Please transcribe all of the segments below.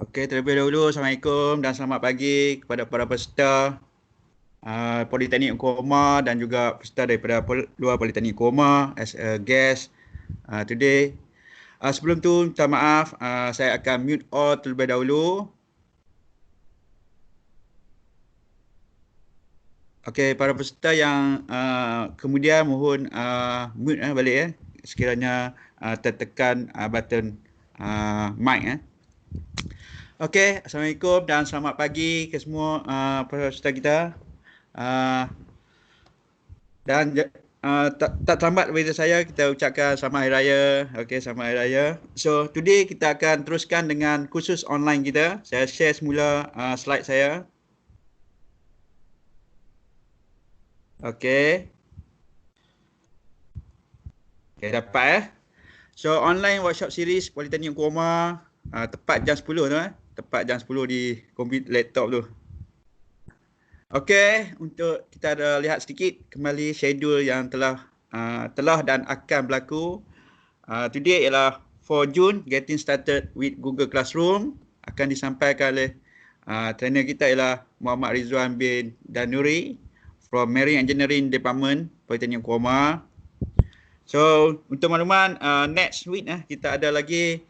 Okey, terlebih dahulu Assalamualaikum dan selamat pagi kepada para peserta Politeknik Koma dan juga peserta daripada luar Politeknik Koma as a guest today. Sebelum tu minta maaf, saya akan mute all terlebih dahulu. Okey, para peserta yang kemudian mohon mute balik sekiranya tertekan button mic. Okey, Assalamualaikum dan selamat pagi ke semua peserta kita. Uh, dan tak terlambat daripada saya, kita ucapkan selamat hari raya. Okey, selamat hari raya. So, today kita akan teruskan dengan kursus online kita. Saya share semula slide saya. Okey. Okey, dapat So, online workshop series Politeknik Koma tepat jam 10 tu Tepat jam 10 di komputer laptop tu. Okey, untuk kita ada lihat sedikit kembali schedule yang telah dan akan berlaku. Today ialah 4 Jun, getting started with Google Classroom. Akan disampaikan oleh trainer kita ialah Muhammad Rizwan bin Danuri from Marine Engineering Department, Politeknik Koma. So, untuk makluman, next week kita ada lagi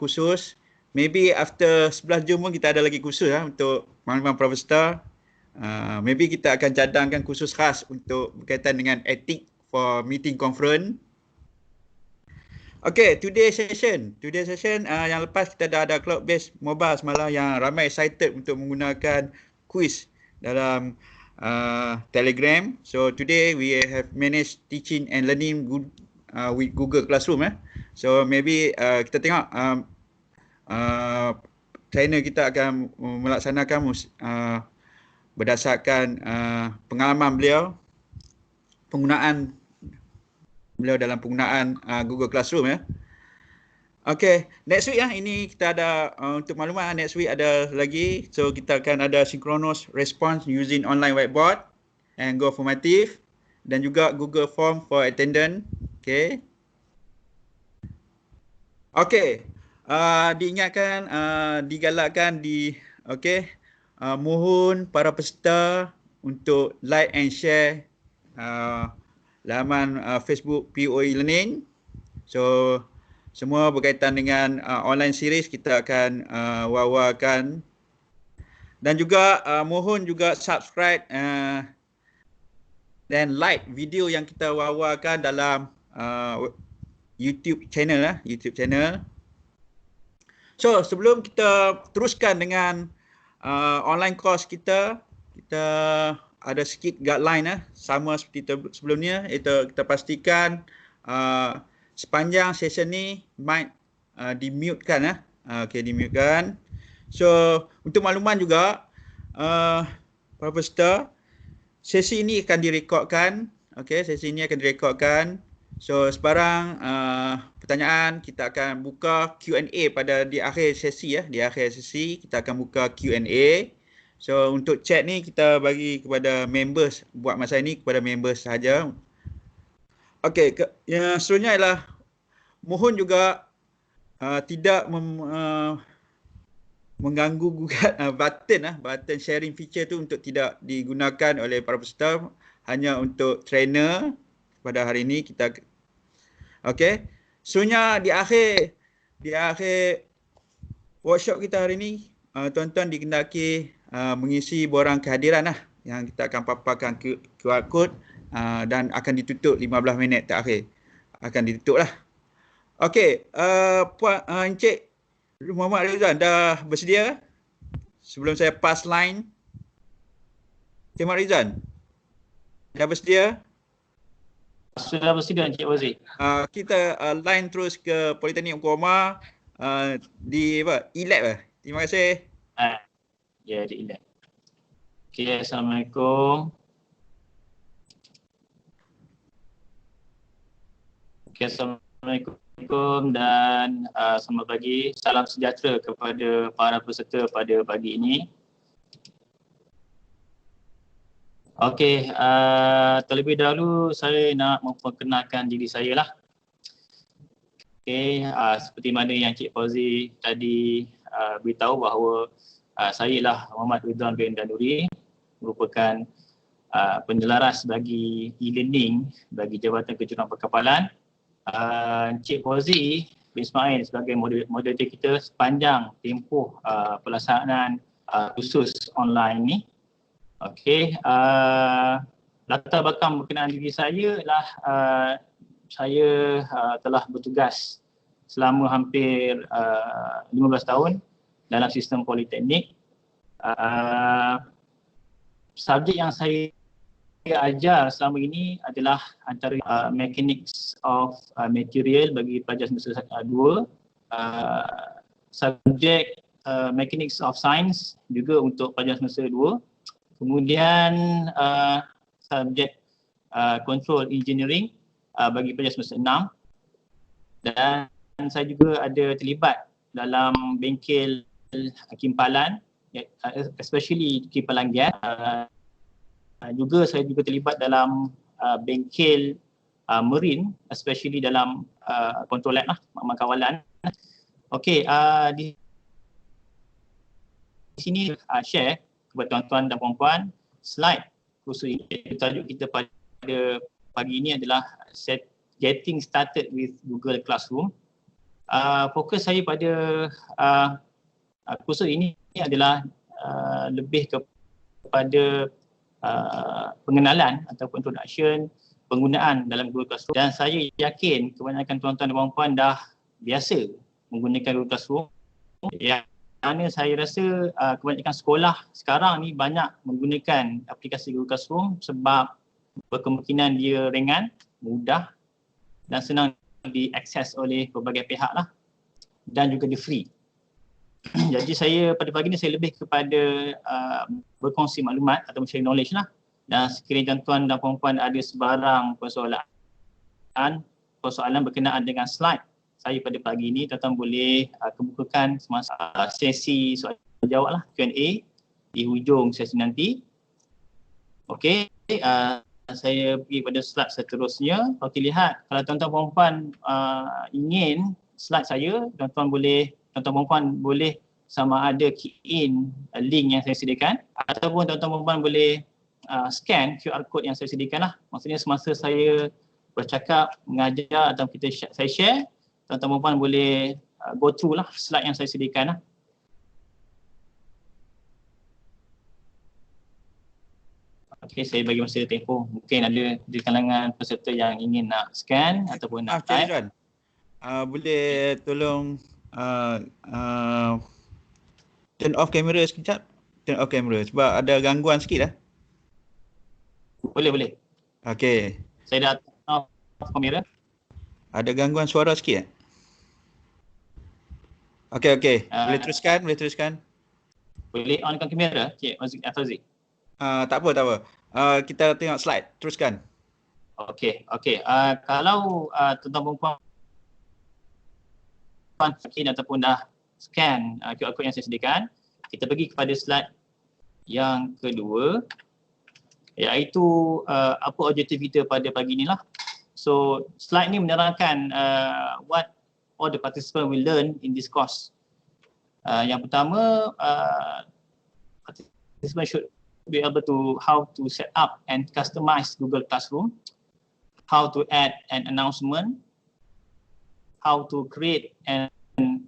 kursus. Maybe after 11 Jun pun kita ada lagi kursus untuk makluman para peserta. Maybe kita akan cadangkan kursus khas untuk berkaitan dengan etik for meeting conference. Okay, today session yang lepas kita dah ada cloud based mobile semalam yang ramai excited untuk menggunakan quiz dalam Telegram. So today we have managed teaching and learning with Google Classroom. So maybe kita tengok trainer kita akan melaksanakan berdasarkan pengalaman beliau dalam penggunaan Google Classroom Okay, next week ini kita ada untuk maklumat next week ada lagi. So kita akan ada synchronous response using online whiteboard and Go Formative dan juga Google Form for attendance. Okay, diingatkan, digalakkan mohon para peserta untuk like and share laman Facebook POE Learning. So, semua berkaitan dengan online series kita akan wawarkan. Dan juga mohon juga subscribe dan like video yang kita wawarkan dalam YouTube channel. So, sebelum kita teruskan dengan online course kita ada sikit guideline sama seperti sebelumnya, iaitu kita pastikan sepanjang session ni mic di-mute-kan di-mute-kan. So, untuk makluman juga para peserta, sesi ini akan direkodkan. Sesi ini akan direkodkan. So, sebarang pertanyaan kita akan buka Q&A di akhir sesi Di akhir sesi kita akan buka Q&A. So, untuk chat ni kita bagi kepada members, buat masa ini kepada members sahaja. Okey, yang seterusnya ialah mohon juga tidak mengganggu gugat button sharing feature tu untuk tidak digunakan oleh para peserta, hanya untuk trainer pada hari ini kita. Okey. Seterusnya di akhir workshop kita hari ini, tuan-tuan dikendaki mengisi borang kehadiran yang kita akan paparkan QR code dan akan ditutup 15 minit terakhir. Akan ditutup lah. Okey, Puan Encik Muhammad Rizwan dah bersedia? Sebelum saya pass line. Encik Muhammad Rizwan, dah bersedia? Sudah bersedia Encik Wazir. Kita line terus ke Politeknik Koma di E-Lab. Terima kasih. Ya, di E-Lab. Okey, Assalamualaikum. Okey, Assalamualaikum dan selamat pagi. Salam sejahtera kepada para peserta pada pagi ini. Okey, terlebih dahulu saya nak memperkenalkan diri saya lah. Okey, seperti mana yang Cik Fauzi tadi beritahu bahawa saya lah Muhammad Ridwan bin Danuri, merupakan penjelaras bagi e-learning bagi Jabatan Kejuruteraan Perkapalan. Encik Fauzi bin Ismail sebagai moderator kita sepanjang tempoh pelaksanaan kursus online ni. Okey, latar belakang berkenaan diri saya adalah saya telah bertugas selama hampir 15 tahun dalam sistem politeknik. Subjek yang saya ajar selama ini adalah antara mechanics of material bagi pelajar semester 2, subjek mechanics of science juga untuk pelajar semester 2, kemudian subjek control engineering bagi pelajar semester 6, dan saya juga ada terlibat dalam bengkel kimpalan, especially kimpalan gas. Juga saya juga terlibat dalam bengkel marine, especially dalam control lab lah, kawalan. Okey, di sini share kepada tuan-tuan dan puan-puan slide kursus ini. Tajuk kita pada pagi ini adalah Getting Started with Google Classroom. Fokus saya pada kursus ini adalah lebih kepada pengenalan ataupun introduction penggunaan dalam Google Classroom, dan saya yakin kebanyakan tuan-tuan dan puan-puan dah biasa menggunakan Google Classroom. Yang mana saya rasa kebanyakan sekolah sekarang ni banyak menggunakan aplikasi Google Classroom sebab berkemungkinan dia ringan, mudah dan senang diakses oleh berbagai pihak lah, dan juga dia free. Jadi saya pada pagi ni saya lebih kepada berkongsi maklumat atau share knowledge lah, dan sekiranya tuan-tuan dan puan-puan ada sebarang persoalan berkenaan dengan slide saya pada pagi ni, tuan-tuan boleh kemukakan semasa sesi soalan jawab lah, Q&A di hujung sesi nanti. Okey, saya pergi pada slide seterusnya. Okey, lihat kalau tuan-tuan puan-puan ingin slide saya, tuan-tuan puan-puan boleh sama ada key in link yang saya sediakan, ataupun tuan-tuan puan-puan boleh scan QR code yang saya sediakan lah. Maksudnya semasa saya bercakap, mengajar atau saya share, tuan-tuan puan-puan boleh go through lah slide yang saya sediakan lah. Okey, saya bagi masa tempoh. Mungkin ada di kalangan peserta yang ingin nak scan ataupun nak type. Boleh tolong turn off kamera sekejap? Turn off kamera sebab ada gangguan sikit lah. Boleh. Okey. Saya dah turn off kamera. Ada gangguan suara sikit? Okey. Boleh teruskan? Boleh onkan kamera, Cik Fauzi? Tak apa. Kita tengok slide. Teruskan. Okey. Kalau tuan-tuan puan ataupun dah scan QR code yang saya sediakan, kita pergi kepada slide yang kedua, iaitu apa objektif kita pada pagi ni lah. So slide ni menerangkan what all the participants will learn in this course. Yang pertama, participants should be able to how to set up and customize Google Classroom, how to add an announcement, how to create and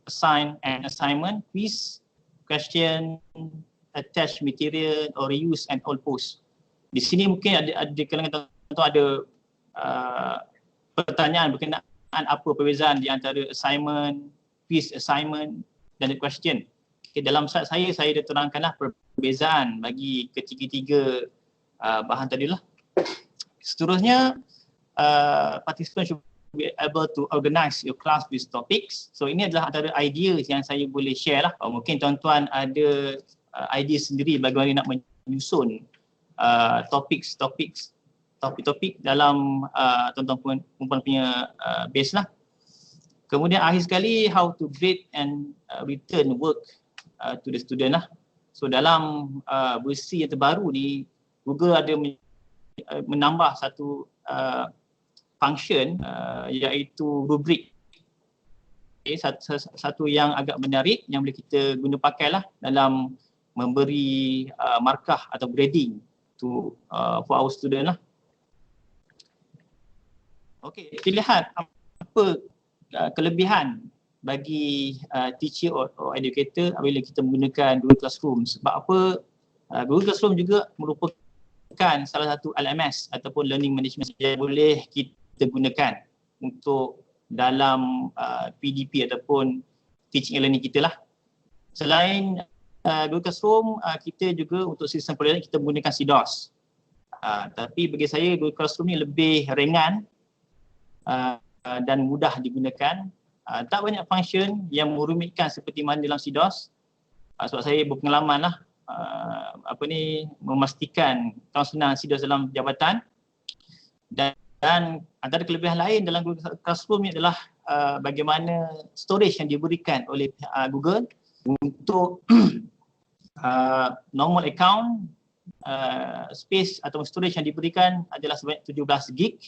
assign an assignment, quiz, question, attach material or reuse and all post. Di sini mungkin ada kalangan tuan-tuan ada pertanyaan berkenaan apa perbezaan di antara assignment, quiz assignment dan question. Okay, dalam slide saya dah terangkanlah perbezaan bagi ketiga-tiga bahan tadi lah. Seterusnya, participants should be able to organize your class with topics. So ini adalah antara idea yang saya boleh share lah. Mungkin tuan-tuan ada idea sendiri bagaimana nak menyusun topik-topik dalam tuan-tuan puan punya base lah. Kemudian akhir sekali, how to grade and return work to the student lah. So dalam versi yang terbaru ni, Google ada menambah satu function iaitu rubrik. satu yang agak menarik yang boleh kita guna pakailah dalam memberi markah atau grading for our student lah. Okey, kita lihat apa kelebihan bagi teacher or educator apabila kita menggunakan Google Classroom. Sebab apa? Google Classroom juga merupakan salah satu LMS ataupun learning management yang boleh kita gunakan untuk dalam PDP ataupun teaching and learning kita lah. Selain Google Classroom, kita juga untuk sistem pelajaran kita menggunakan CDOS. Tapi bagi saya Google Classroom ni lebih ringan dan mudah digunakan. Tak banyak function yang merumitkan seperti mana dalam CDOS. Sebab saya berpengalaman lah memastikan kawasan CDOS dalam jabatan. Dan antara kelebihan lain dalam Google Classroom ni adalah bagaimana storage yang diberikan oleh Google untuk normal account, space atau storage yang diberikan adalah sebanyak 17 gig.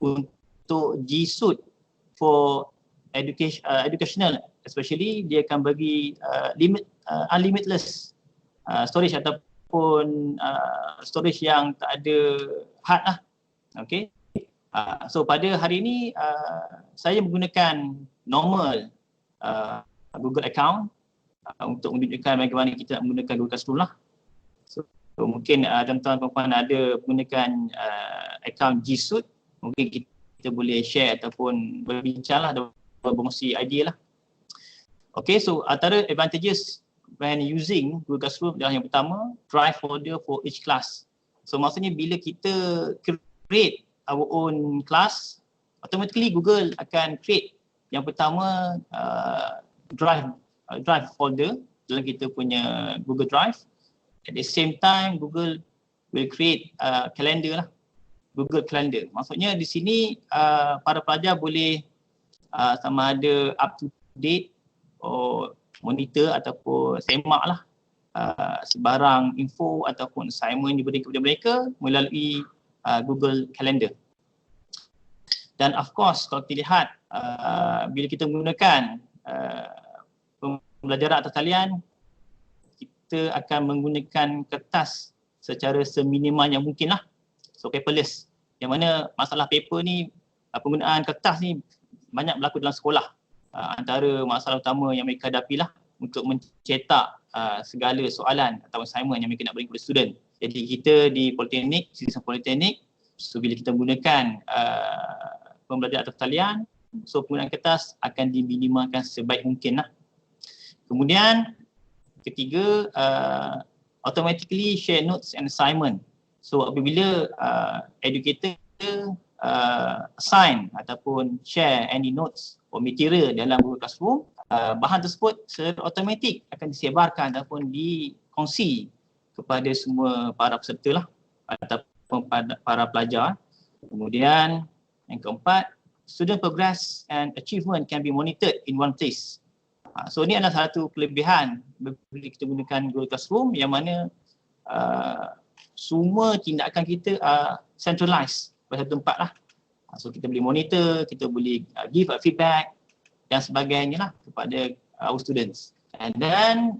Untuk G Suite for educational especially, dia akan bagi unlimitless storage ataupun storage yang tak ada had lah. Okay. So pada hari ini saya menggunakan normal Google account untuk menunjukkan bagaimana kita nak menggunakan Google Classroom lah. So mungkin tuan-tuan puan ada menggunakan account G Suite, mungkin kita boleh share ataupun berbincang lah, berkongsi idea lah. Okay, so antara advantages when using Google Classroom adalah yang pertama, drive folder for each class. So maksudnya bila kita create our own class, automatically Google akan create yang pertama drive folder dalam kita punya Google Drive. At the same time Google will create calendar lah, Google Calendar. Maksudnya di sini para pelajar boleh sama ada up to date or monitor ataupun semak lah sebarang info ataupun assignment diberikan kepada mereka melalui Google Calendar. Dan of course kalau kita lihat bila kita menggunakan pembelajaran atas talian, kita akan menggunakan kertas secara seminimal yang mungkin lah. So paperless. Yang mana masalah paper ni, penggunaan kertas ni banyak berlaku dalam sekolah. Antara masalah utama yang mereka hadapi lah untuk mencetak segala soalan atau assignment yang mereka nak beri kepada student. Jadi kita di Politeknik, sistem Politeknik, so bila kita menggunakan pembelajaran atas talian, so penggunaan kertas akan diminimalkan sebaik mungkin lah. Kemudian ketiga, automatically share notes and assignment. So apabila educator assign ataupun share any notes or material dalam Google Classroom, bahan tersebut secara automatik akan disebarkan ataupun dikongsi kepada semua para peserta lah ataupun para pelajar. Kemudian yang keempat, student progress and achievement can be monitored in one place. So ini adalah satu kelebihan bila kita gunakan Google Classroom yang mana semua tindakan kita centralized pada satu tempat lah. So kita boleh monitor, kita boleh give feedback dan sebagainya lah kepada our students. And then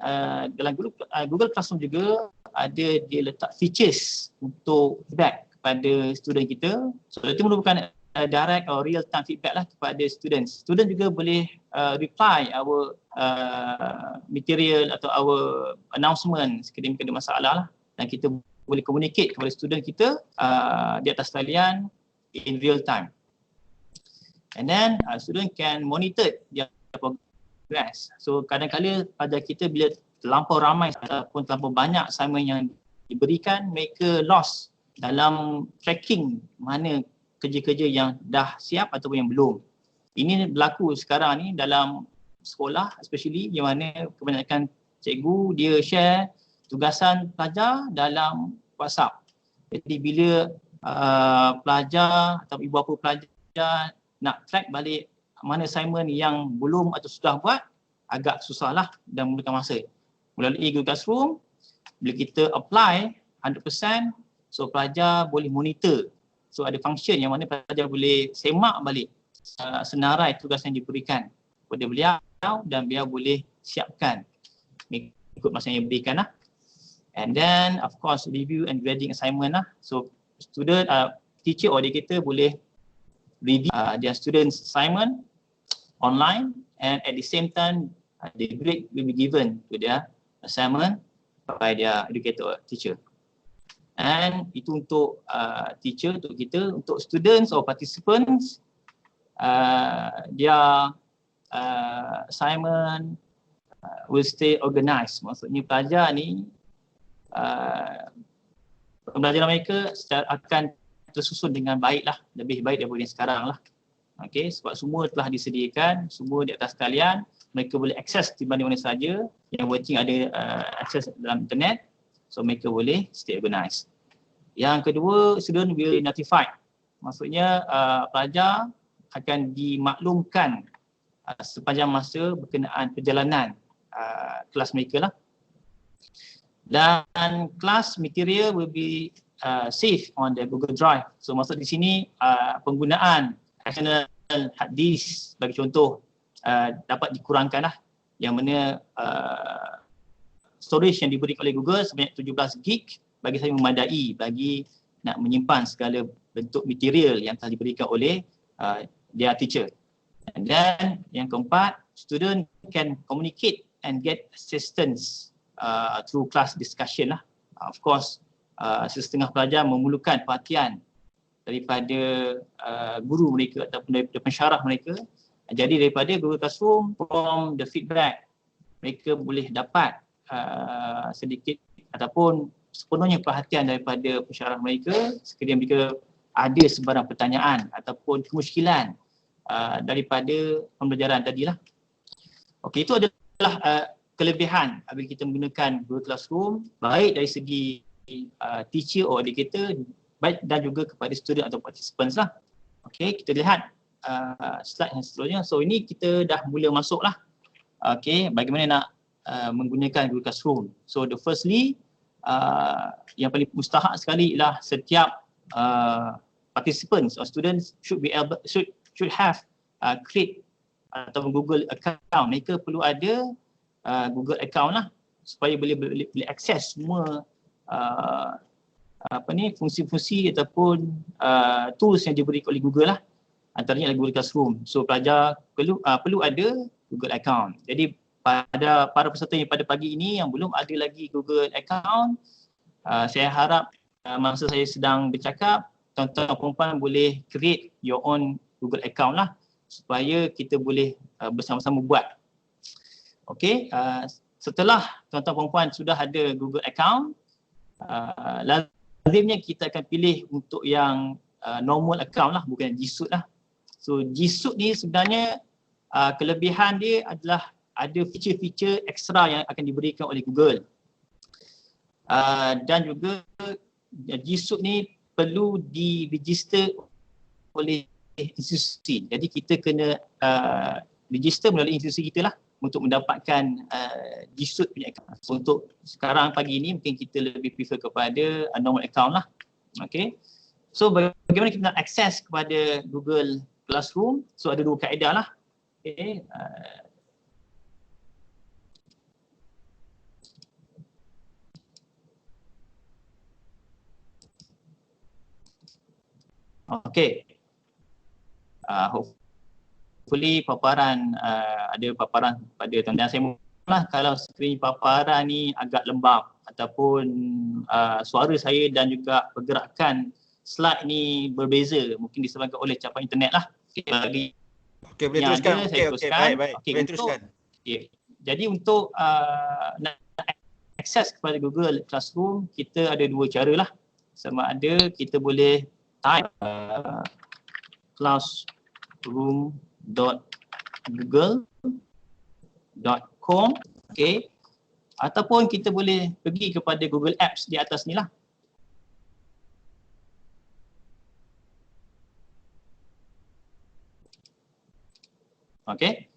dalam Google Classroom juga dia letak features untuk feedback kepada student kita. So itu merupakan direct or real time feedback lah kepada students. Student juga boleh reply our material atau our announcement sekiranya ada masalah lah, dan kita boleh communicate kepada student kita di atas talian in real time. And then student can monitor their progress. So kadang-kadang pada kita bila terlampau ramai ataupun terlampau banyak assignment yang diberikan, mereka lost dalam tracking mana kerja-kerja yang dah siap ataupun yang belum. Ini berlaku sekarang ni dalam sekolah, especially yang mana kebanyakan cikgu dia share tugasan pelajar dalam WhatsApp. Jadi bila pelajar atau ibu bapa pelajar nak track balik mana assignment yang belum atau sudah buat, agak susahlah dan memerlukan masa. Melalui Google Classroom, bila kita apply 100%, so pelajar boleh monitor. So ada function yang mana pelajar boleh semak balik senarai tugas yang diberikan kepada beliau dan beliau boleh siapkan ikut masa yang diberikan lah. And then of course review and grading assignment lah. So student, teacher or educator boleh review their students assignment online, and at the same time the grade will be given to their assignment by their educator or teacher. And itu untuk teacher, untuk kita. Untuk students or participants, their assignment will stay organized. Maksudnya pelajar ni pembelajaran mereka akan tersusun dengan baik lah, lebih baik daripada yang sekarang lah. Okay, sebab semua telah disediakan, semua di atas talian, mereka boleh akses di mana-mana saja. Yang penting ada akses dalam internet, so mereka boleh stay organized. Yang kedua, student will be notified. Maksudnya pelajar akan dimaklumkan sepanjang masa berkenaan perjalanan kelas mereka lah. Dan kelas material will be saved on the Google Drive. So maksud di sini penggunaan external hard disk bagi contoh dapat dikurangkan lah, yang mana storage yang diberi oleh Google sebanyak 17 gig bagi saya memadai bagi nak menyimpan segala bentuk material yang telah diberikan oleh their teacher. And then yang keempat, student can communicate and get assistance through class discussion lah. Of course, setengah pelajar memerlukan perhatian daripada guru mereka ataupun daripada pensyarah mereka. Jadi daripada Google Classroom, from the feedback, mereka boleh dapat sedikit ataupun sepenuhnya perhatian daripada pensyarah mereka sekiranya mereka ada sebarang pertanyaan ataupun kemusykilan daripada pembelajaran tadilah. Okey, itu adalah kelebihan apabila kita menggunakan Google Classroom, baik dari segi teacher or educator, baik dan juga kepada student atau participants lah. Okey, kita lihat slide yang seterusnya. So ini kita dah mula masuk lah. Okey, bagaimana nak menggunakan Google Classroom. So the firstly, yang paling mustahak sekali ialah setiap participants or students should have create ataupun Google account. Mereka perlu ada Google account lah supaya boleh akses semua fungsi-fungsi ataupun tools yang diberikan oleh Google lah, antaranya adalah Google Classroom. So pelajar perlu ada Google account. Jadi pada para peserta yang pada pagi ini yang belum ada lagi Google account, saya harap masa saya sedang bercakap, tuan-tuan dan puan-puan boleh create your own Google account lah supaya kita boleh bersama-sama buat. Okey, setelah tuan-tuan dan puan-puan sudah ada Google account, lazimnya kita akan pilih untuk yang normal account lah, bukan G Suite lah. So G Suite ni sebenarnya kelebihan dia adalah ada feature-feature ekstra yang akan diberikan oleh Google. Dan juga G Suite ni perlu di-register oleh institusi. Jadi kita kena register melalui institusi kita lah untuk mendapatkan G Suite punya account. So, untuk sekarang pagi ini mungkin kita lebih prefer kepada normal account lah. Okay. So bagaimana kita nak akses kepada Google Classroom? So ada dua kaedah lah. Okay. Okay. Hopefully paparan ada paparan pada tuan-tuan. Saya mula kalau skrin paparan ni agak lembab ataupun suara saya dan juga pergerakan slide ni berbeza, mungkin disebabkan oleh capakan internet lah. Bagi boleh teruskan. Baik. Boleh teruskan. Jadi untuk nak akses kepada Google Classroom, kita ada dua cara lah. Sama ada kita boleh type classroom.google.com, okay, ataupun kita boleh pergi kepada Google Apps di atas ni lah. Okay,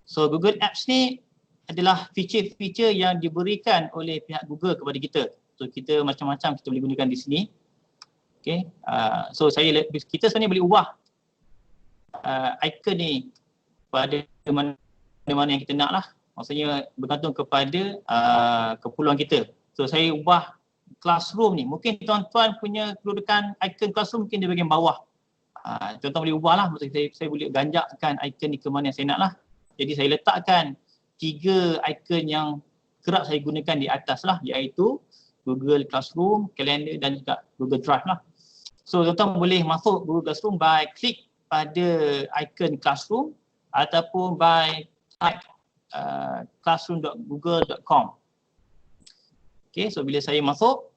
so Google Apps ni adalah feature-feature yang diberikan oleh pihak Google kepada kita. So kita macam-macam kita boleh gunakan di sini. Okay, so kita sebenarnya boleh ubah icon ni pada mana-mana yang kita nak lah. Maksudnya bergantung kepada keperluan kita. So saya ubah classroom ni. Mungkin tuan-tuan punya kedudukan icon classroom mungkin di bahagian bawah. Tuan-tuan boleh ubah lah. Maksudnya saya boleh ganjakkan icon ni ke mana yang saya nak lah. Jadi saya letakkan 3 icon yang kerap saya gunakan di atas lah, iaitu Google Classroom, Calendar dan juga Google Drive lah. So tuan-tuan boleh masuk Google Classroom by klik pada icon Classroom ataupun by type classroom.google.com. Okay, so bila saya masuk,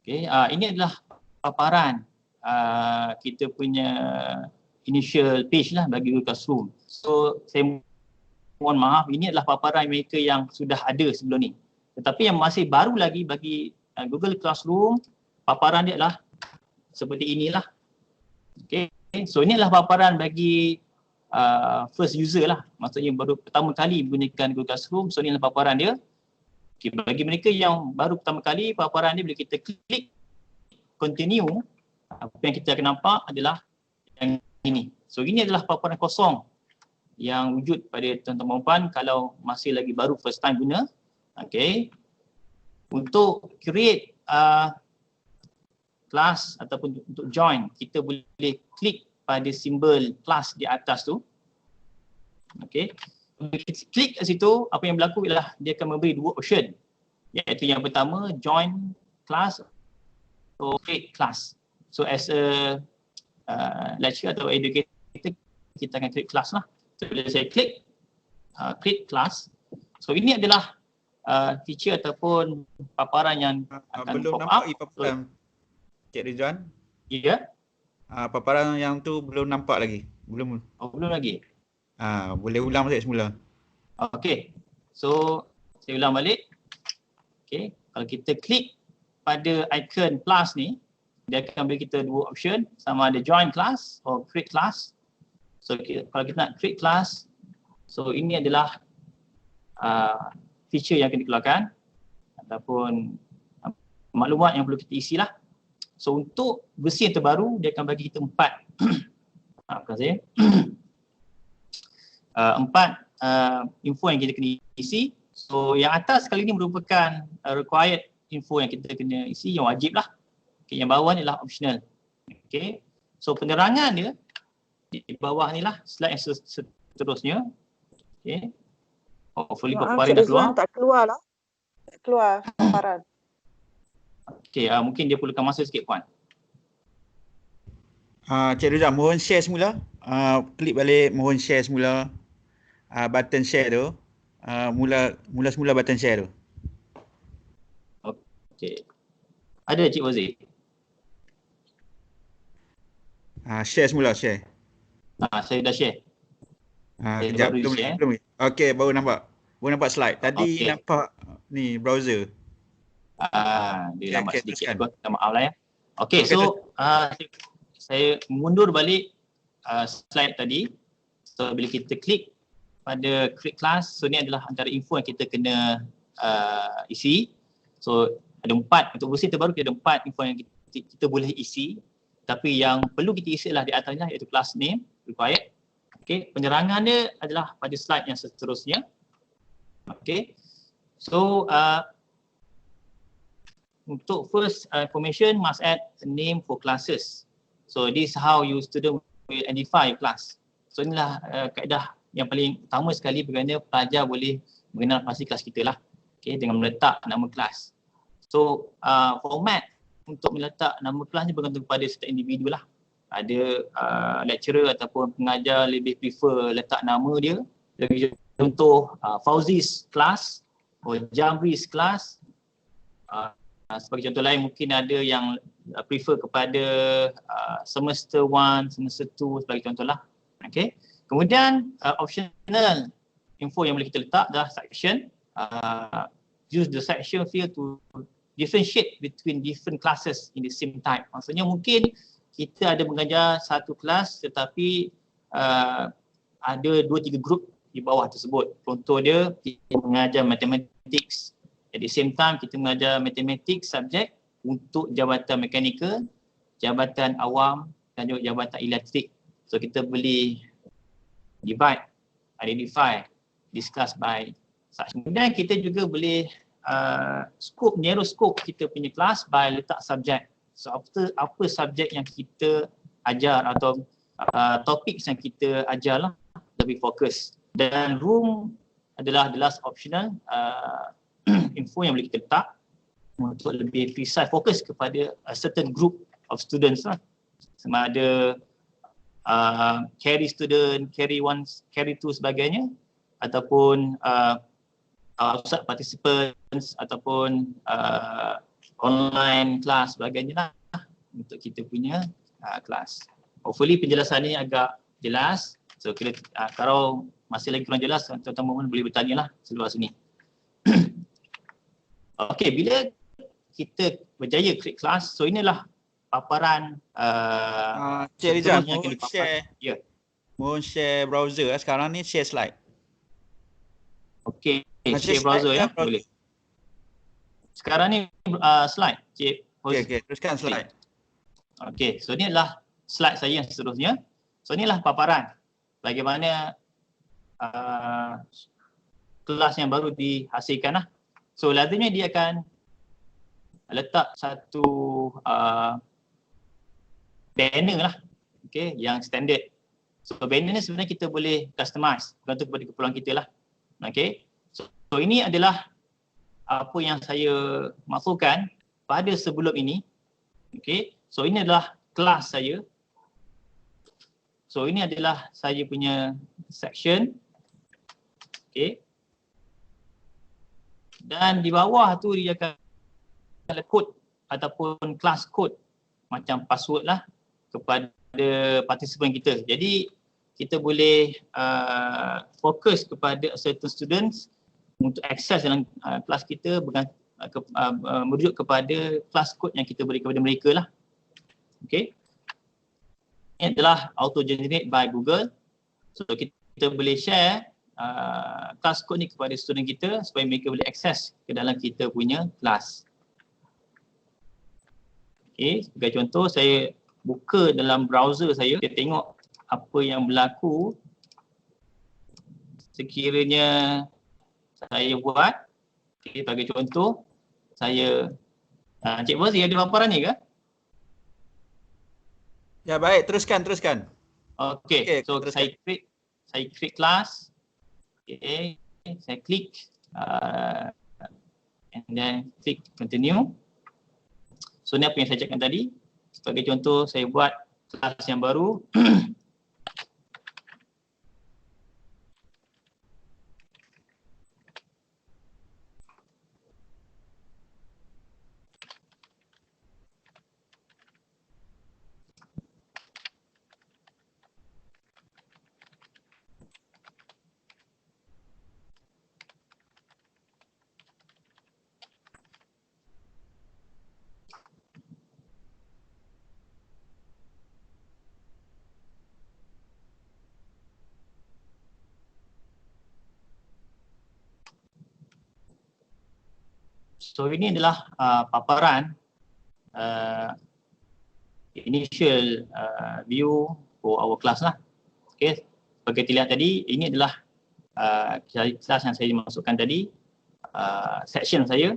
okay, ini adalah paparan kita punya initial page lah bagi Google Classroom. So saya mohon maaf, ini adalah paparan mereka yang sudah ada sebelum ni. Tetapi yang masih baru lagi bagi Google Classroom, paparan dia adalah seperti inilah. Okay, so ini adalah paparan bagi first user lah. Maksudnya baru pertama kali menggunakan Google Classroom, so ini adalah paparan dia. Okay, bagi mereka yang baru pertama kali, paparan dia bila kita klik continue, apa yang kita akan nampak adalah yang ini. So ini adalah paparan kosong yang wujud pada tuan-tuan puan kalau masih lagi baru first time guna. Okay, untuk create class ataupun untuk join, kita boleh klik pada simbol plus di atas tu. Okay, kita klik kat situ, apa yang berlaku ialah dia akan memberi 2 option, iaitu yang pertama join class atau create class. So as a lecturer atau educator, kita akan create class lah. So bila saya klik create class, so ini adalah feature ataupun paparan yang akan belum pop nampak up. paparan Cik Rizwan. Ya. Paparan yang tu belum nampak lagi. Belum. Belum lagi. Boleh ulang balik semula. Okey. So saya ulang balik. Okey, kalau kita klik pada icon plus ni, dia akan beri kita 2 option, sama ada join class atau create class. So kalau kita nak create class, so ini adalah feature yang akan dikeluarkan ataupun maklumat yang perlu kita isi lah. So untuk versi yang terbaru, dia akan bagi kita 4 maafkan saya 4 info yang kita kena isi. So yang atas kali ini merupakan required info yang kita kena isi, yang wajib lah. Okay, yang bawah ni adalah optional. Okay, so penerangan dia di bawah ni lah, slide yang seterusnya. Okay, hopefully paparan dah keluar. Tak keluar lah. Tak keluar paparan. Okay, mungkin dia perlukan masa sikit puan. Cik Rizwan, mohon share semula. Klik balik, mohon share semula. Button share tu. Mula-mula button share tu. Okay. Ada Cik Wazir? Share semula, share. Saya dah share. Kejap, belum. Okey, baru nampak. Baru nampak slide. Tadi nampak ni browser. Dia lambat sedikit. Aku minta maaf lah ya. Okay, so saya mundur balik slide tadi. So bila kita klik pada create class, so ni adalah antara info yang kita kena isi. So ada 4, untuk versi terbaru ada 4 info yang kita boleh isi. Tapi yang perlu kita isi adalah di atasnya, iaitu class name required. Okay, penerangan dia adalah pada slide yang seterusnya. Okay, so untuk first information must add a name for classes. So this is how you student will identify your class. So inilah kaedah yang paling utama sekali bagaimana pelajar boleh mengenal pasti kelas kita lah. Okay, dengan meletak nama kelas. So format untuk meletak nama kelas ni bergantung kepada setiap individu lah. Ada lecturer ataupun pengajar lebih prefer letak nama dia. Bagi contoh Fauzi's class atau Jamri's class. Sebagai contoh lain, mungkin ada yang prefer kepada semester 1, semester 2 sebagai contoh lah. Okay. Kemudian optional info yang boleh kita letak adalah section. Use the section field to differentiate between different classes in the same type. Maksudnya mungkin kita ada mengajar satu kelas tetapi ada 2-3 grup di bawah tersebut. Contoh dia, kita mengajar mathematics. At the same time, kita mengajar mathematics subjek untuk jabatan mekanikal, jabatan awam dan juga jabatan elektrik. So kita boleh divide, identify, discuss by such. Kemudian kita juga boleh narrow scope kita punya kelas by letak subjek. So apa subjek yang kita ajar atau topik yang kita ajar lah, lebih fokus. Dan room adalah the last optional info yang boleh kita letak untuk lebih precise, fokus kepada a certain group of students lah. Sama ada carry student, carry one, carry two sebagainya, ataupun outside participants, ataupun online class sebagainya lah untuk kita punya kelas. Hopefully penjelasan ini agak jelas. So kita, kalau masih lagi kurang jelas, tuan-tuan mohon boleh bertanya lah seluar sini. Okey, bila kita berjaya create kelas, so inilah paparan Cik Rizal, yang mohon kita share, ya. mohon share browser. Sekarang ni share slide. Okey, Cik, share browser slide ya, ke boleh. Sekarang ni slide, Cik host. Okey, teruskan slide. Okey, so ni adalah slide saya yang seterusnya. So inilah paparan bagaimana kelas yang baru dihasilkan lah. So lazimnya dia akan letak satu banner lah, okay, yang standard. So banner ni sebenarnya kita boleh customize bergantung kepada keperluan kita lah. Okay, so ini adalah apa yang saya maksudkan pada sebelum ini. Okay, so ini adalah kelas saya. So ini adalah saya punya section. Okay. Dan di bawah tu dia akan ada code ataupun class code macam password lah kepada participant kita. Jadi kita boleh fokus kepada certain students untuk akses dalam kelas kita merujuk kepada class code yang kita beri kepada mereka lah. Okay. Ini adalah auto generate by Google. So kita boleh share class code ni kepada student kita supaya mereka boleh akses ke dalam kita punya kelas. Okay, sebagai contoh saya buka dalam browser saya, kita tengok apa yang berlaku sekiranya saya buat. Okay, sebagai contoh saya, Cik Fauzi ada paparan ni ke? Ya baik, teruskan. Okay, so teruskan. saya create class. Okay, saya klik and then klik continue. So ni apa yang saya cakap tadi. Sebagai contoh saya buat kelas yang baru. So ini adalah paparan initial view for our class lah. Okay, sebagai dilihat tadi, ini adalah kelas yang saya masukkan tadi, section saya.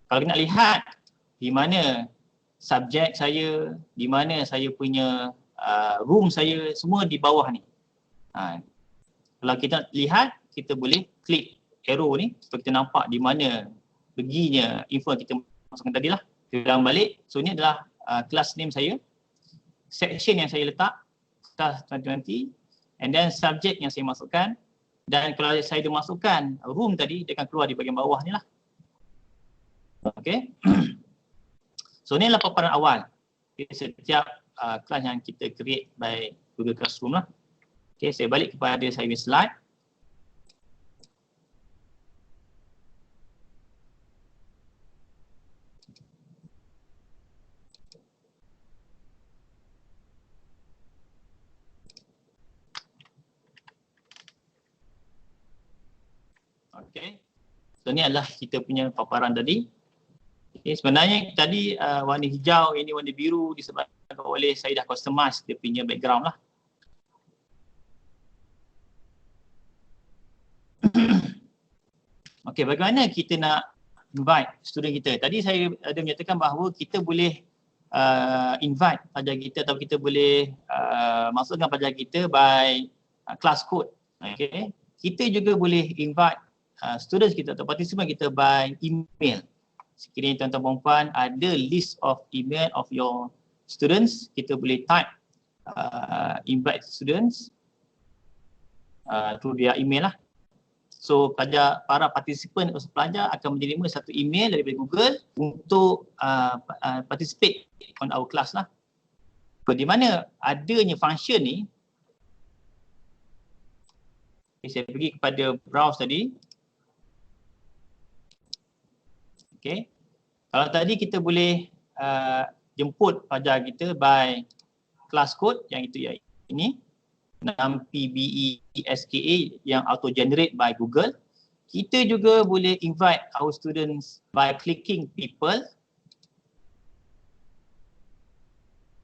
Kalau kita nak lihat di mana subjek saya, di mana saya punya room saya, semua di bawah ni. Kalau kita lihat, kita boleh klik arrow ni supaya kita nampak di mana perginya info yang kita masukkan tadi lah. Kita ulang balik. So ini adalah class name saya, section yang saya letak, class 2020, and then subject yang saya masukkan. Dan kalau saya dah masukkan room tadi, dia akan keluar di bahagian bawah ni lah. Okay. So ni adalah paparan awal. Okay, setiap kelas yang kita create by Google Classroom lah. Okay, saya balik kepada saya punya slide. Okay. So ni adalah kita punya paparan tadi. Okay. Sebenarnya tadi warna hijau, ini warna biru disebabkan oleh saya dah customize dia punya background lah. Okay, bagaimana kita nak invite student kita? Tadi saya ada menyatakan bahawa kita boleh invite pelajar kita atau kita boleh masukkan pelajar kita by class code. Okay. Kita juga boleh invite students kita atau participant kita by email. Sekiranya tuan-tuan perempuan ada list of email of your students, kita boleh type invite students through their email lah. So para participant atau pelajar akan menerima satu email daripada Google untuk participate on our class lah. Di mana adanya function ni, saya pergi kepada browse tadi. Okay. Kalau tadi kita boleh jemput pelajar kita by class code yang itu ya ini. 6 PBESKA yang auto generate by Google. Kita juga boleh invite our students by clicking people,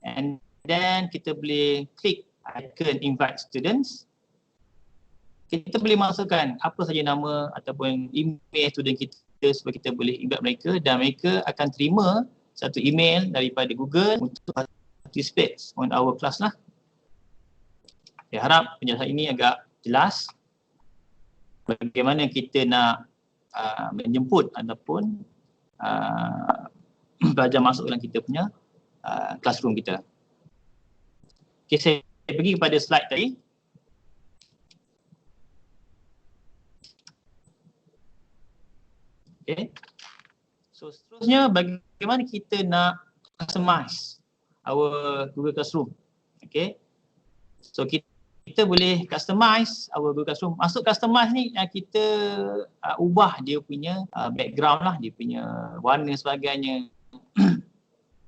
and then kita boleh klik icon invite students. Kita boleh masukkan apa saja nama ataupun email student kita supaya kita boleh invite mereka, dan mereka akan terima satu email daripada Google untuk participate on our class lah. Saya harap penjelasan ini agak jelas bagaimana kita nak menjemput ataupun pelajar masuk dalam kita punya classroom kita. Okay, saya pergi kepada slide tadi. Okay. So seterusnya bagaimana kita nak customize our Google Classroom. Okay. So kita boleh customize our Google Classroom. Masuk customize ni kita ubah dia punya background lah, dia punya warna sebagainya.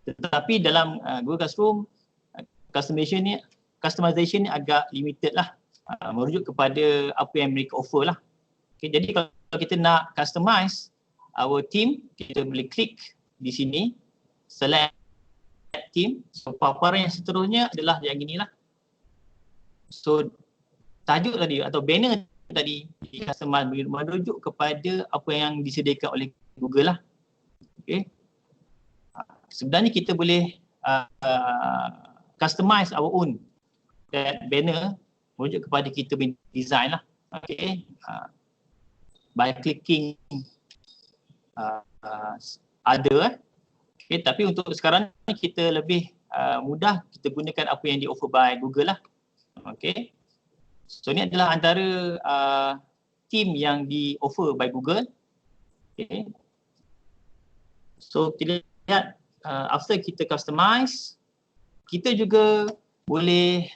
Tetapi dalam Google Classroom customization ni agak limited lah, merujuk kepada apa yang mereka offer lah. Okay, jadi kalau kita nak customize our team, kita boleh klik di sini, select team. So paparan yang seterusnya adalah yang inilah. So tajuk tadi atau banner tadi di customize merujuk kepada apa yang disediakan oleh Google lah. Okay. Sebenarnya kita boleh customize our own that banner merujuk kepada kita punya design lah. Okay. By clicking other. Okay. Tapi untuk sekarang ni kita lebih mudah kita gunakan apa yang di offer by Google lah. Okay. So ni adalah antara team yang di offer by Google. Okay. So kita lihat after kita customize, kita juga boleh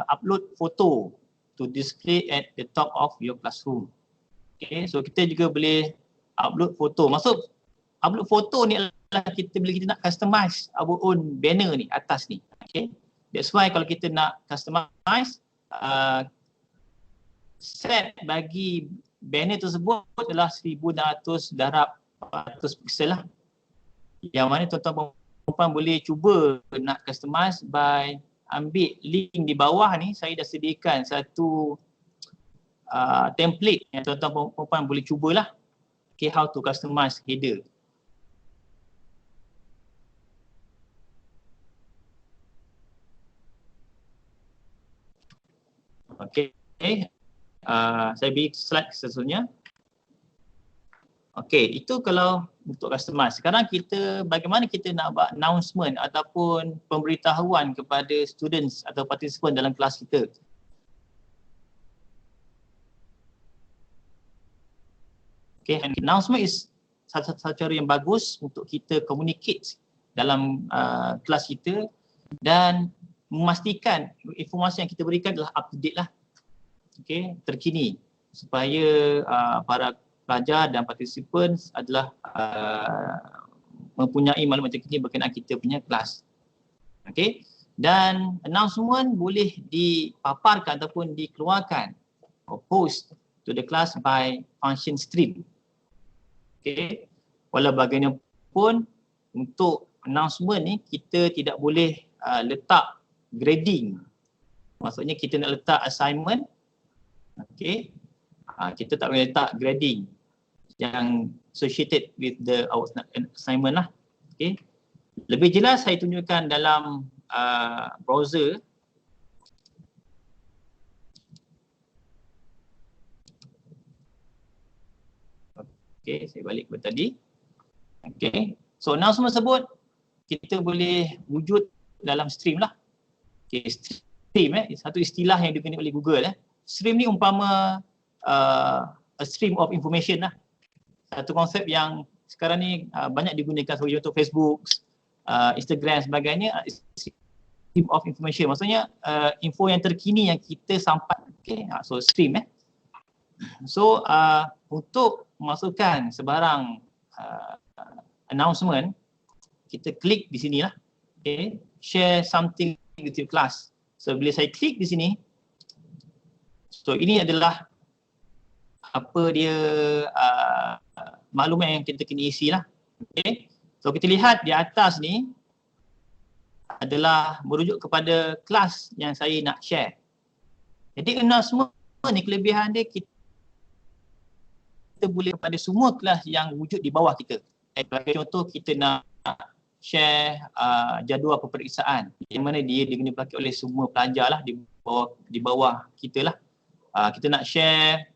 upload foto to display at the top of your classroom. Okay. So kita juga boleh upload foto. Maksud upload foto ni adalah bila kita nak customize our own banner ni atas ni. Okay. That's why kalau kita nak customize, set bagi banner tersebut adalah 1600 darab 400 pixel lah. Yang mana tuan-tuan perempuan boleh cuba nak customize by ambil link di bawah ni. Saya dah sediakan satu template yang tuan-tuan perempuan boleh cubalah. Okay, how to customize header. Okay, saya beri slide seterusnya. Okay, itu kalau untuk customize. Sekarang bagaimana kita nak buat announcement ataupun pemberitahuan kepada students atau participant dalam kelas kita. Okay, announcement is satu cara yang bagus untuk kita communicate dalam kelas kita dan memastikan informasi yang kita berikan adalah up to date lah. Okay, terkini supaya para pelajar dan participant adalah mempunyai maklumat terkini berkenaan kita punya kelas. Okay, dan announcement boleh dipaparkan ataupun dikeluarkan or post to the class by function stream. Okay. Walau bagaimanapun untuk announcement ni kita tidak boleh letak grading. Maksudnya kita nak letak assignment, okay, kita tak boleh letak grading yang associated with our assignment lah. Okay. Lebih jelas saya tunjukkan dalam browser. Okay, saya balik ke tadi. Okay, so announcement tersebut kita boleh wujud dalam stream lah. Okay, stream satu istilah yang digunakan oleh Google. Stream ni umpama a stream of information lah. Satu konsep yang sekarang ni banyak digunakan sebagai contoh Facebook, Instagram sebagainya, stream of information. Maksudnya info yang terkini yang kita sampai. Okay, so stream So untuk memasukkan sebarang announcement, kita klik di sini lah. Okay, share something with your class. So bila saya klik di sini, so ini adalah apa dia maklumat yang kita kena isi lah. Okay, so kita lihat di atas ni adalah merujuk kepada kelas yang saya nak share. Jadi announcement ni kelebihan dia, kita boleh kepada semua kelas yang wujud di bawah kita. Sebagai contoh, kita nak share jadual peperiksaan yang mana dia diguna pakai oleh semua pelajar lah di bawah kita lah. Kita nak share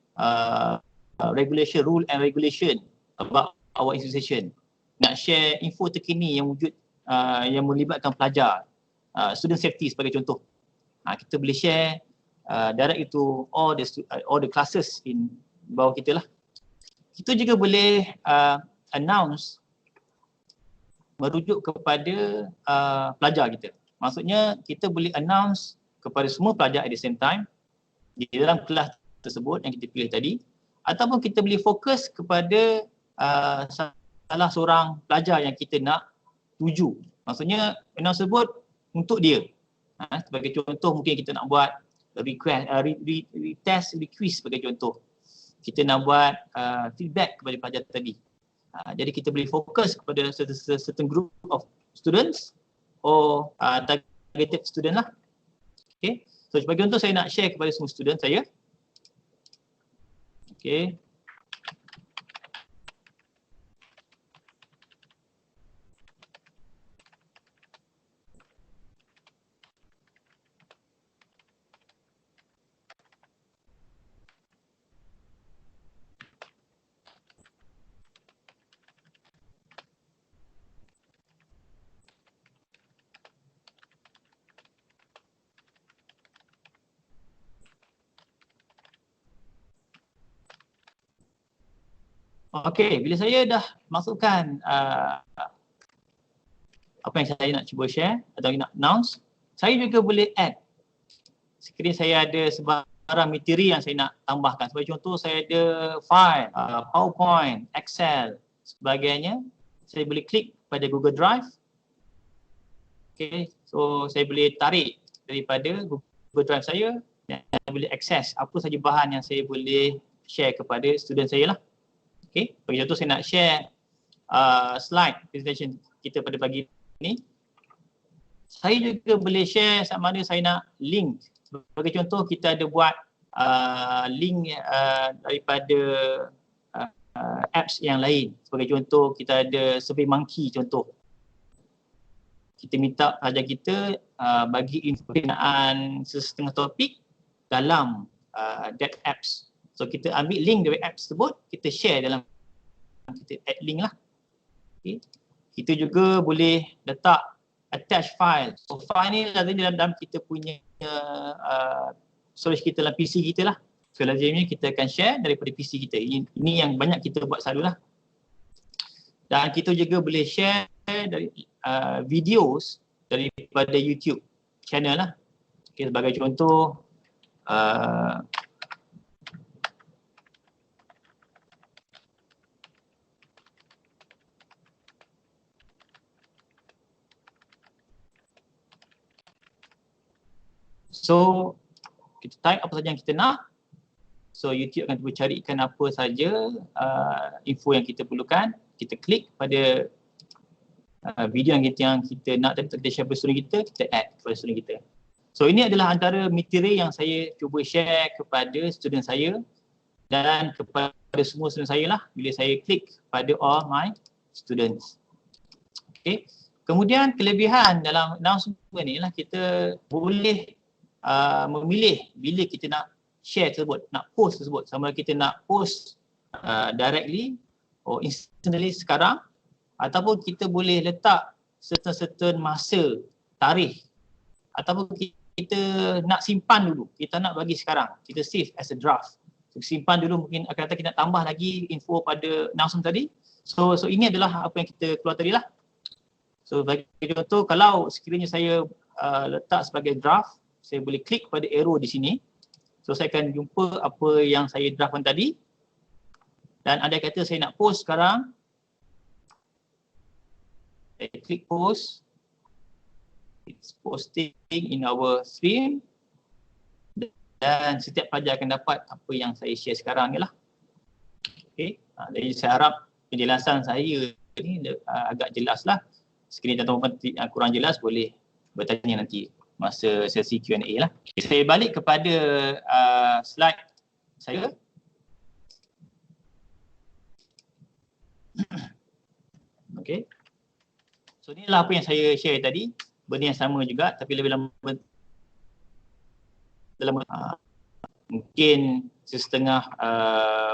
regulation, rule and regulation about our institution. Nak share info terkini yang wujud yang melibatkan pelajar, student safety sebagai contoh. Kita boleh share direct itu all the classes in bawah kita lah. Kita juga boleh announce merujuk kepada pelajar kita. Maksudnya kita boleh announce kepada semua pelajar at the same time di dalam kelas tersebut yang kita pilih tadi, ataupun kita boleh fokus kepada salah seorang pelajar yang kita nak tuju. Maksudnya announce tersebut untuk dia. Sebagai contoh, mungkin kita nak buat request, retest, request sebagai contoh. Kita nak buat feedback kepada pelajar tadi. Jadi kita boleh fokus kepada certain group of students or targeted student lah. Okay. So sebagai contoh, saya nak share kepada semua student saya. Okay. Okey, bila saya dah masukkan apa yang saya nak cuba share atau nak announce, saya juga boleh add. Sekiranya saya ada sebarang materi yang saya nak tambahkan. Sebagai contoh, saya ada file, PowerPoint, Excel, sebagainya. Saya boleh klik pada Google Drive. Okey, so saya boleh tarik daripada Google Drive saya dan saya boleh akses apa saja bahan yang saya boleh share kepada student saya lah. Okay, bagi contoh saya nak share slide presentation kita pada pagi ni. Saya juga boleh share sama ada saya nak link. Bagi contoh kita ada buat link daripada apps yang lain. Sebagai contoh kita ada SurveyMonkey contoh. Kita minta pelajar kita bagi info berkenaan sesetengah topik dalam that apps. So kita ambil link dari apps tersebut, kita share dalam, kita add link lah. Okay. Kita juga boleh letak attach file. So file ni lazimnya dalam kita punya storage kita dalam PC kita lah. So lazimnya kita akan share daripada PC kita. Ini yang banyak kita buat selalu lah. Dan kita juga boleh share dari videos daripada YouTube channel lah. Okay, sebagai contoh so kita type apa saja yang kita nak. So YouTube akan cuba carikan apa saja info yang kita perlukan. Kita klik pada video yang kita nak tadi, kita share pada student kita add kepada student kita. So ini adalah antara material yang saya cuba share kepada student saya dan kepada semua student saya lah bila saya klik pada all my students. Okay. Kemudian kelebihan dalam announcement ni lah, kita boleh memilih bila kita nak share tersebut, nak post tersebut. Sama ada kita nak post directly or instantly sekarang, ataupun kita boleh letak certain masa, tarikh, ataupun kita nak simpan dulu, kita nak bagi sekarang, kita save as a draft. So, simpan dulu, mungkin akan datang kita nak tambah lagi info pada announcement tadi. So ini adalah apa yang kita keluar tadi lah. So bagi contoh, kalau sekiranya saya letak sebagai draft, saya boleh klik pada arrow di sini. So saya akan jumpa apa yang saya draftkan tadi. Dan ada kata saya nak post sekarang, saya klik post. It's posting in our stream. Dan setiap pelajar akan dapat apa yang saya share sekarang ni lah. Okay. Jadi saya harap penjelasan saya ni agak jelas lah. Sekiranya tuan-tuan kurang jelas, boleh bertanya nanti masa sesi Q&A lah. Okay, saya balik kepada slide saya. Okay. So ni lah apa yang saya share tadi. Benda yang sama juga tapi lebih lama dalam mungkin setengah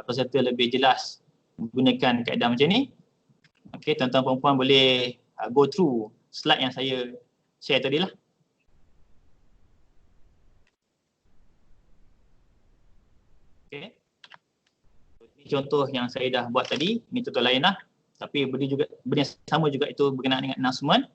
peserta lebih jelas menggunakan kaedah macam ni. Okey, tuan-tuan perempuan boleh go through slide yang saya share tadi lah. Okey. Ini contoh yang saya dah buat tadi, ini contoh lain lah. Tapi benda yang sama juga itu berkenaan dengan announcement.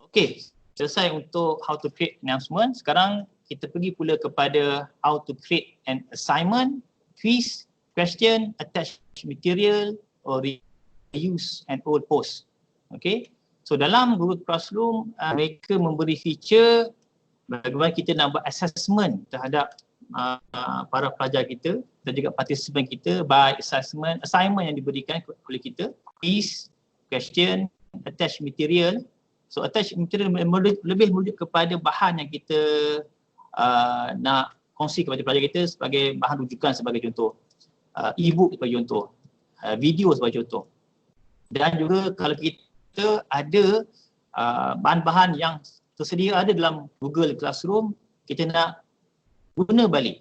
Okey. Selesai untuk how to create announcement. Sekarang kita pergi pula kepada how to create an assignment, quiz, question, attach material or reuse an old post. Okay. So dalam Google Classroom, mereka memberi feature bagaimana kita nak buat assessment terhadap para pelajar kita dan juga participant kita by assignment yang diberikan oleh kita. Quiz, question, attach material. So attach material lebih merujuk kepada bahan yang kita nak kongsi kepada pelajar kita sebagai bahan rujukan sebagai contoh. E-book sebagai contoh. Video sebagai contoh. Dan juga kalau kita ada bahan-bahan yang tersedia ada dalam Google Classroom, kita nak guna balik.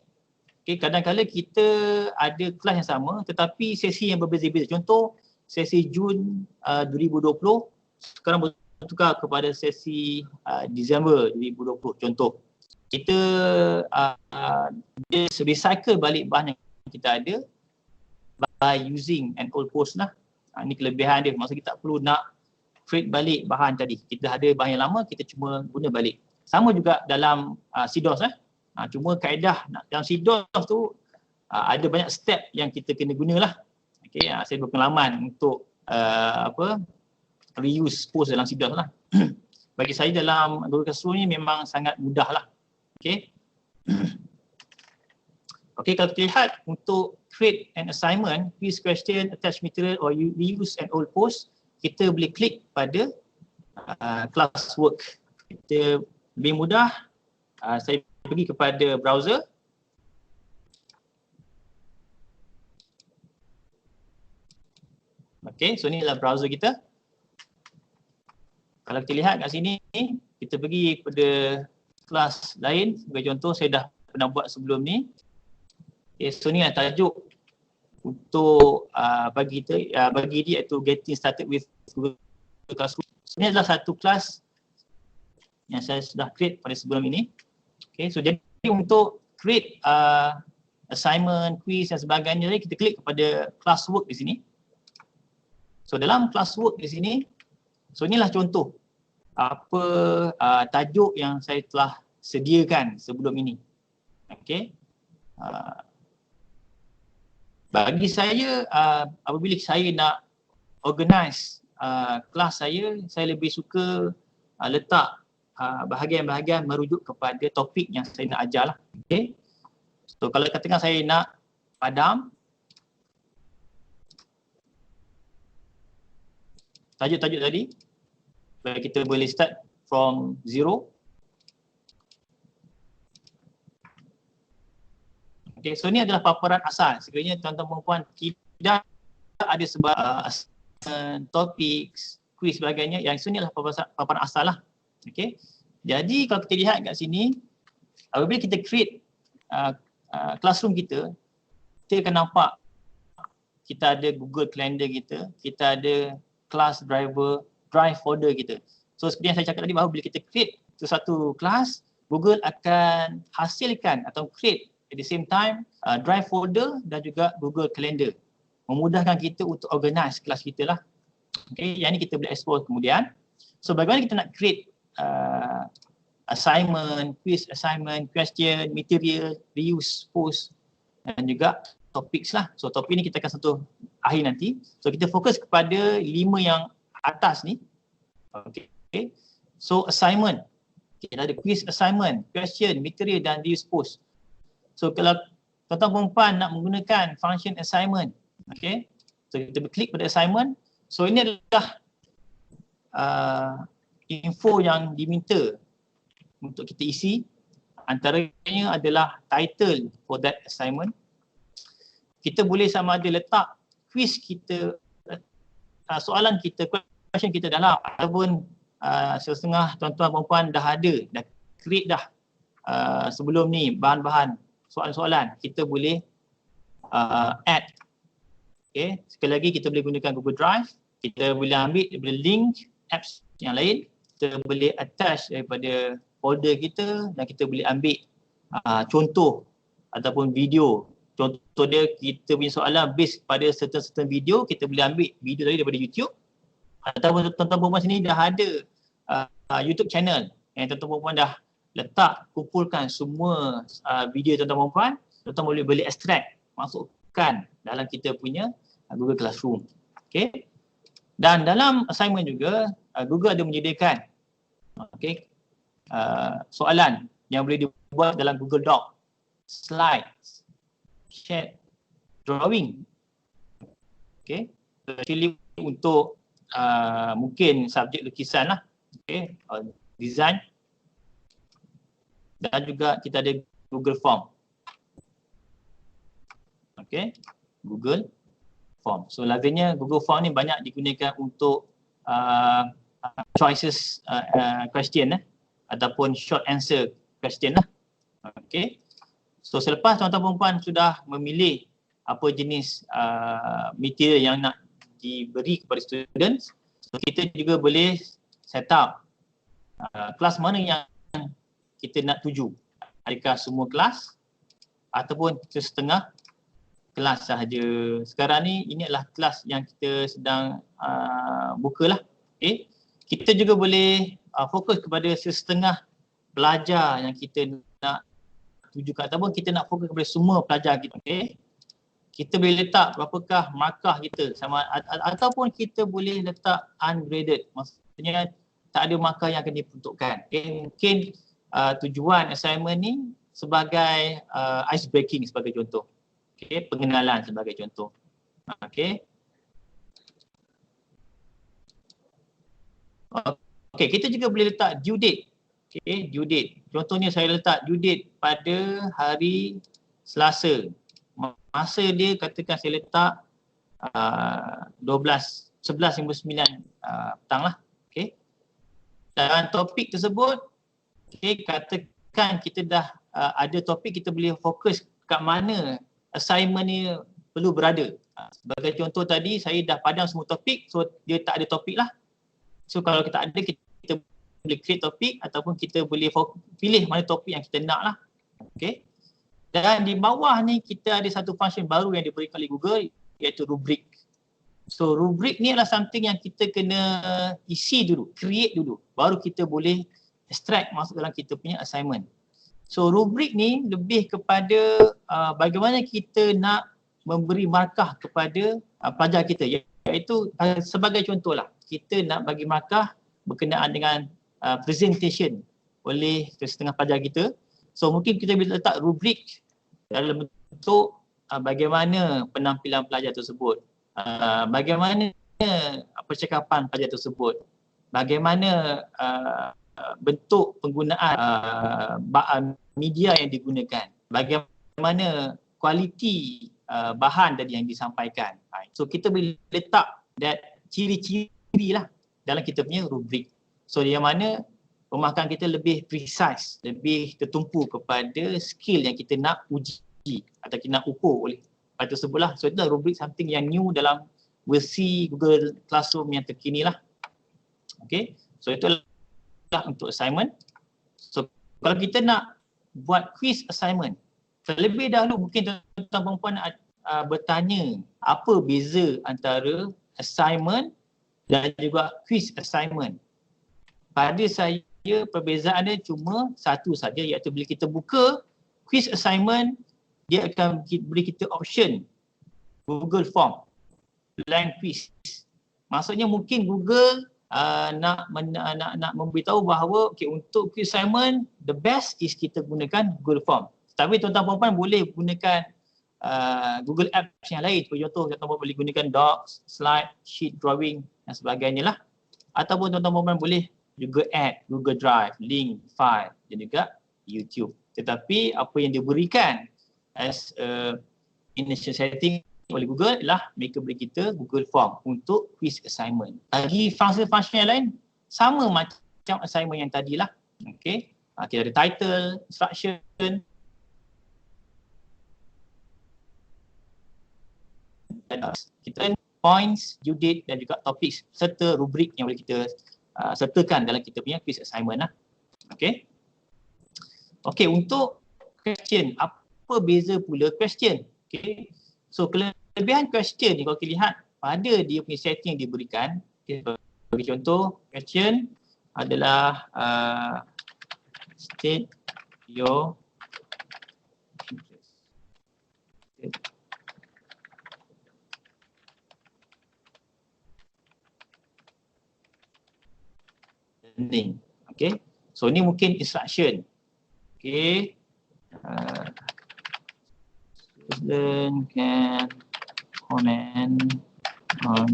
Okay, kadang-kadang kita ada kelas yang sama tetapi sesi yang berbeza-beza. Contoh sesi Jun 2020 sekarang bertukar kepada sesi Disember 2020 contoh. Kita recycle balik bahan yang kita ada by using an old post lah. Ini kelebihan dia, maksud kita tak perlu nak create balik bahan tadi. Kita ada bahan yang lama, kita cuma guna balik. Sama juga dalam CDOS lah. Cuma kaedah dalam CDOS tu ada banyak step yang kita kena gunalah. Okay, saya berpengalaman untuk reuse post dalam CDOS lah. Bagi saya dalam Google Classroom ni memang sangat mudah lah. Okay. Okay, kalau kita lihat untuk create an assignment, quiz, question, attach material or reuse an old post, kita boleh klik pada classwork. Kita lebih mudah, saya pergi kepada browser. Okay, so ni adalah browser kita. Kalau kita lihat kat sini, kita pergi pada kelas lain. Sebagai contoh, saya dah pernah buat sebelum ni. Okay, so ni adalah tajuk untuk bagi dia iaitu Getting Started with Google Classroom. So, ini adalah satu kelas yang saya sudah create pada sebelum ini. Okay, so jadi untuk create assignment, quiz dan sebagainya, kita klik kepada classwork di sini. So dalam classwork di sini, so inilah contoh apa tajuk yang saya telah sediakan sebelum ini. Okay. Bagi saya, apabila saya nak organize kelas saya lebih suka letak bahagian-bahagian merujuk kepada topik yang saya nak ajar lah. Okay. So kalau katakan saya nak padam tajuk-tajuk tadi, kita boleh start from zero. Okay, so ni adalah paparan asal. Sekiranya tuan-tuan dan puan tidak ada sebab topik, quiz sebagainya, yang ini adalah paparan asal lah. Okay. Jadi kalau kita lihat kat sini, apabila kita create classroom kita akan nampak kita ada Google Calendar kita ada class driver, drive folder kita. So seperti yang saya cakap tadi, bahawa bila kita create sesuatu kelas, Google akan hasilkan atau create at the same time drive folder dan juga Google Calendar. Memudahkan kita untuk organize kelas kita lah. Okay, yang ni kita boleh explore kemudian. So bagaimana kita nak create assignment, quiz assignment, question, material, reuse, post dan juga topics lah. So topik ni kita akan sentuh akhir nanti. So kita fokus kepada 5 yang atas ni. Okay. So assignment. Kita ada quiz assignment, question, material dan reuse, post. So kalau tuan-tuan perempuan nak menggunakan function assignment, okay. So kita klik pada assignment. So ini adalah info yang diminta untuk kita isi. Antaranya adalah title for that assignment. Kita boleh sama ada letak quiz kita, soalan kita, question kita dalam, ataupun setengah tuan-tuan perempuan dah create dah sebelum ni bahan-bahan soalan-soalan, kita boleh add. Okay. Sekali lagi kita boleh gunakan Google Drive, kita boleh ambil daripada link apps yang lain, kita boleh attach daripada folder kita dan kita boleh ambil contoh ataupun video. Contoh dia, kita punya soalan based pada certain video, kita boleh ambil video tadi daripada YouTube, ataupun tuan-tuan perempuan sini dah ada YouTube channel yang tuan-tuan perempuan dah letak, kumpulkan semua video tuan-tuan perempuan, tuan-tuan boleh extract, masukkan dalam kita punya Google Classroom. Okay. Dan dalam assignment juga, Google ada menyediakan soalan yang boleh dibuat dalam Google Doc, slides, chat, drawing. Okay. Actually untuk mungkin subjek lukisan lah. Okay. Design. Dan juga kita ada Google Form. Okay. Google Form. So lazimnya Google Form ni banyak digunakan untuk choices question ataupun short answer question lah. Okay. So selepas tuan-tuan perempuan sudah memilih apa jenis material yang nak diberi kepada students, so kita juga boleh set up kelas mana yang kita nak tuju. Adakah semua kelas ataupun setengah kelas sahaja. Sekarang ni ini adalah kelas yang kita sedang bukalah. Okay. Kita juga boleh fokus kepada setengah pelajar yang kita nak tujukan, ataupun kita nak fokus kepada semua pelajar kita. Okay. Kita boleh letak berapakah markah kita, sama ataupun kita boleh letak ungraded. Maksudnya tak ada markah yang akan diperuntukkan. Okay. Mungkin tujuan assignment ni sebagai ice breaking sebagai contoh. Okay. Pengenalan sebagai contoh. Okay. Okay, kita juga boleh letak due date. Okay, due date. Contohnya saya letak due date pada hari Selasa. Masa dia katakan saya letak 11.59 petang lah. Okay. Dan topik tersebut, okay, katakan kita dah ada topik, kita boleh fokus kat mana assignment ni perlu berada. Sebagai contoh tadi, saya dah padam semua topik, so dia tak ada topik lah. So kalau kita ada, kita boleh create topik ataupun kita boleh pilih mana topik yang kita nak lah. Okay. Dan di bawah ni kita ada satu function baru yang diberikan oleh Google, iaitu rubrik. So rubrik ni adalah something yang kita kena isi dulu, create dulu, baru kita boleh extract masuk dalam kita punya assignment. So rubrik ni lebih kepada bagaimana kita nak memberi markah kepada pelajar kita, iaitu sebagai contoh lah, kita nak bagi markah berkenaan dengan presentation oleh setengah pelajar kita. So mungkin kita boleh letak rubrik dalam bentuk bagaimana penampilan pelajar tersebut, bagaimana percakapan pelajar tersebut, bagaimana bentuk penggunaan media yang digunakan, bagaimana kualiti bahan tadi yang disampaikan. So kita boleh letak that ciri-ciri lah dalam kita punya rubrik. So yang mana pemahaman kita lebih precise, lebih tertumpu kepada skill yang kita nak uji atau kita nak ukur oleh pada tersebut lah. So itulah rubrik, something yang new dalam versi Google Classroom yang terkini lah. Okay, so itulah untuk assignment. So kalau kita nak buat quiz assignment, terlebih dahulu mungkin tuan-tuan dan puan bertanya apa beza antara assignment dan juga quiz assignment. Pada saya perbezaannya cuma satu saja, iaitu bila kita buka quiz assignment, dia akan beri kita option Google Form, blank quiz. Maksudnya mungkin Google nak memberitahu bahawa okay, untuk quiz assignment the best is kita gunakan Google Form. Tapi tuan-tuan puan-puan boleh gunakan Google Apps yang lain. Contoh tuan-tuan boleh gunakan Docs, Slide, Sheet, Drawing dan sebagainya lah. Ataupun tuan-tuan puan-puan boleh juga add Google Drive, link, file dan juga YouTube. Tetapi apa yang diberikan as initial setting oleh Google adalah mereka beri kita Google Form untuk quiz assignment. Bagi function yang lain sama macam assignment yang tadi lah. Okay. Kita ada title, instruction, kita points, due date dan juga topics serta rubrik yang boleh kita sertakan dalam kita punya quiz assignment lah. Okay. Okay, untuk question, apa beza pula question? Okay. So kelebihan question ni kalau kita lihat pada dia punya setting yang diberikan, okay, bagi contoh question adalah state your interest. Okay. Learning. Okay. So ni mungkin instruction. Okay. Student can comment on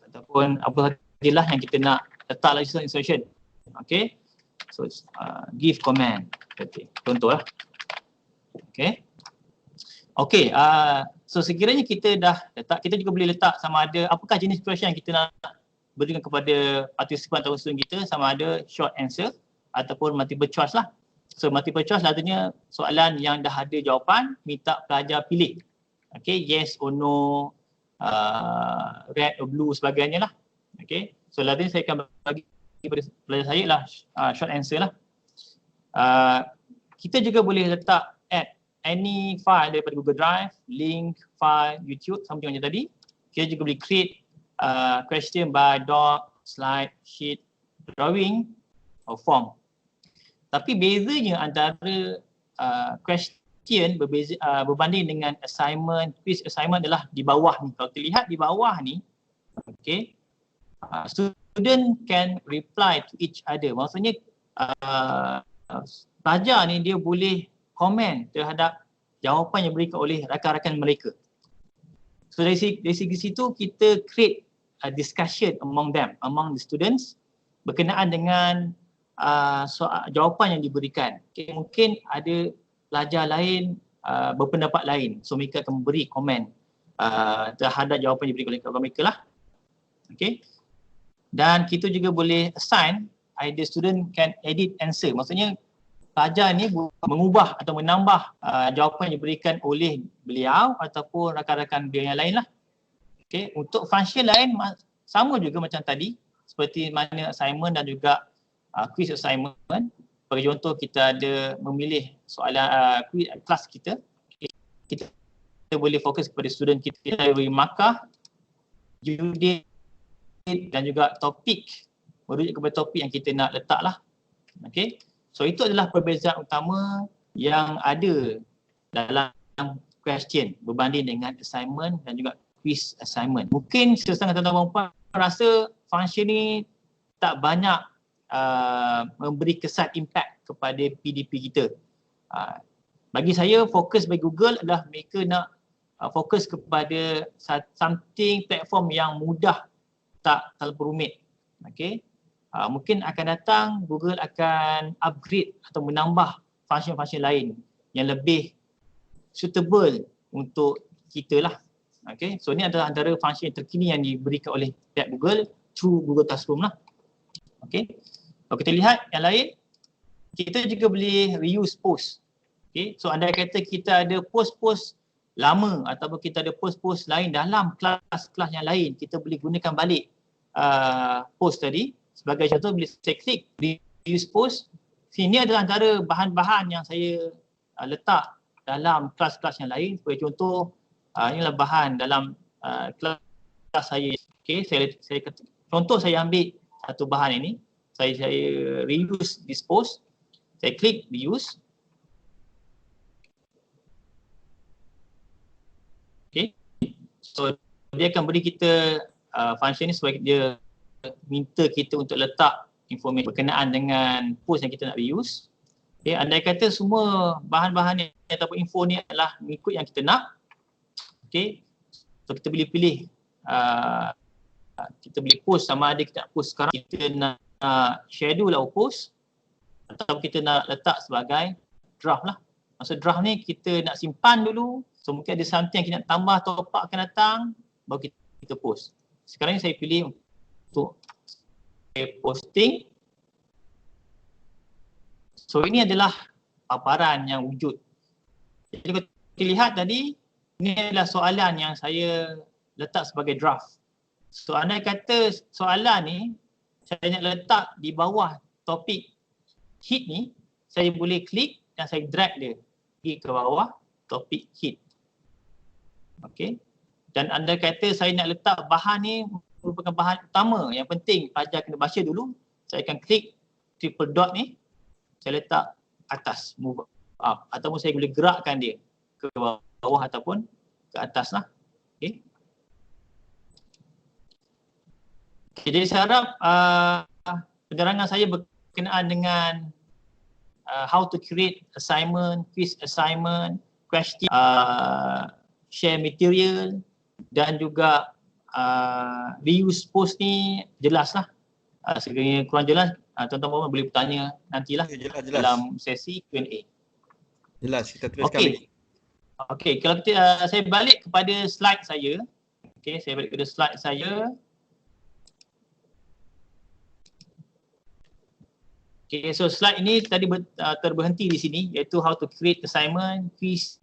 ataupun apa sajalah yang kita nak letak lagi instruction. Okay. So give comment. Okay. Contoh lah. Okay. Okay. So sekiranya kita dah letak, kita juga boleh letak sama ada apakah jenis question yang kita nak berikan kepada partisipan atau student kita, sama ada short answer ataupun multiple choice lah. So multiple choice artinya soalan yang dah ada jawapan, minta pelajar pilih. Okay, yes or no, red or blue sebagainya lah. Okay, so nanti saya akan bagi kepada pelajar saya lah short answer lah. Kita juga boleh letak add any file daripada Google Drive, link, file, YouTube, sama macam tadi. Kita juga boleh create question by doc, slide, sheet, drawing or form. Tapi bezanya antara question berbanding dengan assignment, quiz assignment adalah di bawah ni. Kalau kita lihat di bawah ni, okay, student can reply to each other. Maksudnya pelajar ni dia boleh komen terhadap jawapan yang diberikan oleh rakan-rakan mereka. So dari segi situ kita create a discussion among them, among the students berkenaan dengan jawapan yang diberikan. Okay, mungkin ada pelajar lain berpendapat lain. So mereka akan memberi komen terhadap jawapan yang diberikan oleh mereka lah. Okay. Dan kita juga boleh assign either student can edit answer. Maksudnya pelajar ni mengubah atau menambah jawapan yang diberikan oleh beliau ataupun rakan-rakan dia yang lain lah. Okay. Untuk function lain sama juga macam tadi, seperti mana assignment dan juga quiz assignment. Bagi contoh kita ada memilih soalan kelas kita, kita boleh fokus kepada student kita, beri markah, due date dan juga topik, merujuk kepada topik yang kita nak letak lah. Okay. So itu adalah perbezaan utama yang ada dalam question berbanding dengan assignment dan juga quiz assignment. Mungkin setengah tuan-tuan dan puan rasa function ni tak banyak memberi kesan impact kepada PDP kita. Bagi saya fokus bagi Google adalah mereka nak fokus kepada something platform yang mudah, tak terlalu rumit. Okay. Mungkin akan datang Google akan upgrade atau menambah function-function lain yang lebih suitable untuk kita lah. Okay. So ini adalah antara function yang terkini yang diberikan oleh pihak Google through Google Classroom lah. Okay. Kalau kita lihat yang lain, kita juga boleh reuse post. Okay. So andai kata kita ada post-post lama ataupun kita ada post-post lain dalam kelas-kelas yang lain, kita boleh gunakan balik post tadi. Sebagai contoh, bila saya klik reuse post, sini adalah antara bahan-bahan yang saya letak dalam kelas-kelas yang lain. Sebagai contoh, inilah bahan dalam kelas saya. Okay, saya contoh saya ambil satu bahan ini, saya reuse this post, saya klik reuse. Okay, so dia akan beri kita function ni supaya dia minta kita untuk letak informasi berkenaan dengan post yang kita nak reuse. Okay, andai kata semua bahan-bahan ni ataupun info ni adalah mengikut yang kita nak. Okay, so kita boleh pilih kita boleh post sama ada kita nak post sekarang, kita nak schedule our post atau kita nak letak sebagai draft lah. Maksud draft ni kita nak simpan dulu, so mungkin ada something yang kita nak tambah atau apa akan datang, baru kita post. Sekarang ni saya pilih untuk posting. So ini adalah paparan yang wujud. Jadi kalau kita lihat tadi, ini adalah soalan yang saya letak sebagai draft. So andai kata soalan ni saya nak letak di bawah topik hit ni, saya boleh klik dan saya drag dia pergi ke bawah topik hit. Okay. Dan andai kata saya nak letak bahan ni merupakan bahan utama yang penting pelajar kena baca dulu, saya akan klik triple dot ni, saya letak atas, move up, ataupun saya boleh gerakkan dia ke bawah ataupun ke atas lah. Okay. Okay, jadi saya harap penerangan saya berkenaan dengan how to create assignment, quiz assignment, question, share material dan juga reuse post ni jelas lah. Sekiranya kurang jelas, tuan-tuan boleh bertanya nantilah jelas. Dalam sesi Q&A. Jelas, kita teruskan lagi. Okey, kalau kita, saya balik kepada slide saya. Okey, saya balik kepada slide saya. Okay, so slide ini tadi terberhenti di sini, iaitu how to create assignment, quiz,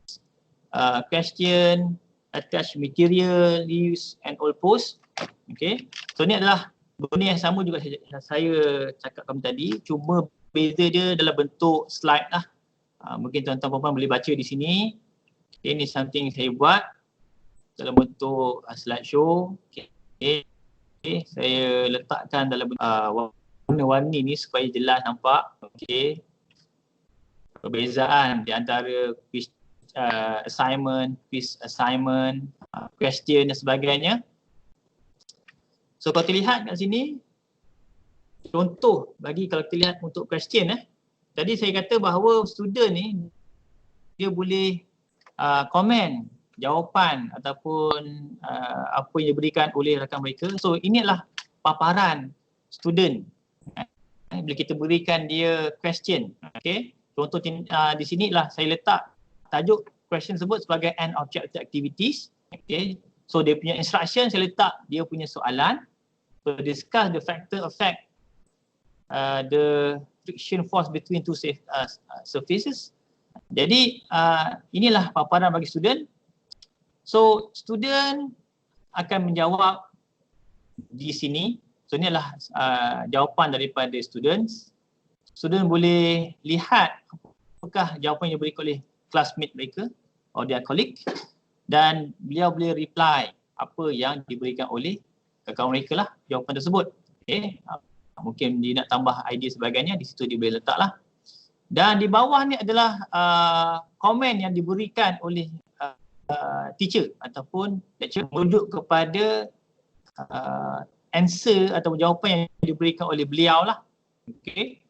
question, attach material, use and all post. Okay, so ini adalah benda yang sama juga saya cakapkan tadi, cuma beza dia dalam bentuk slide lah. Mungkin tuan-tuan puan boleh baca di sini. Okay, ini something saya buat dalam bentuk slideshow. Okay, saya letakkan dalam bentuk warna-warni ni supaya jelas nampak. Okay, perbezaan di antara quiz assignment, quiz assignment, question dan sebagainya. So kalau kita lihat kat sini, contoh bagi kalau kita lihat untuk question tadi saya kata bahawa student ni dia boleh komen jawapan ataupun apa yang diberikan oleh rakan mereka. So ini adalah paparan student. Bila kita berikan dia question, okay. Contoh di sini lah saya letak tajuk question tersebut sebagai end objective activities. Okay. So dia punya instruction saya letak dia punya soalan. So discuss the factor affect the friction force between two surfaces. Jadi inilah paparan bagi student. So student akan menjawab di sini. So ini adalah jawapan daripada students. Student boleh lihat apakah jawapan yang diberikan oleh classmate mereka atau their colleague, dan beliau boleh reply apa yang diberikan oleh kawan mereka lah jawapan tersebut. Okay. Mungkin dia nak tambah idea sebagainya, di situ dia boleh letak lah. Dan di bawah ni adalah komen yang diberikan oleh teacher ataupun lecturer merujuk kepada answer atau jawapan yang diberikan oleh beliau lah. Okey.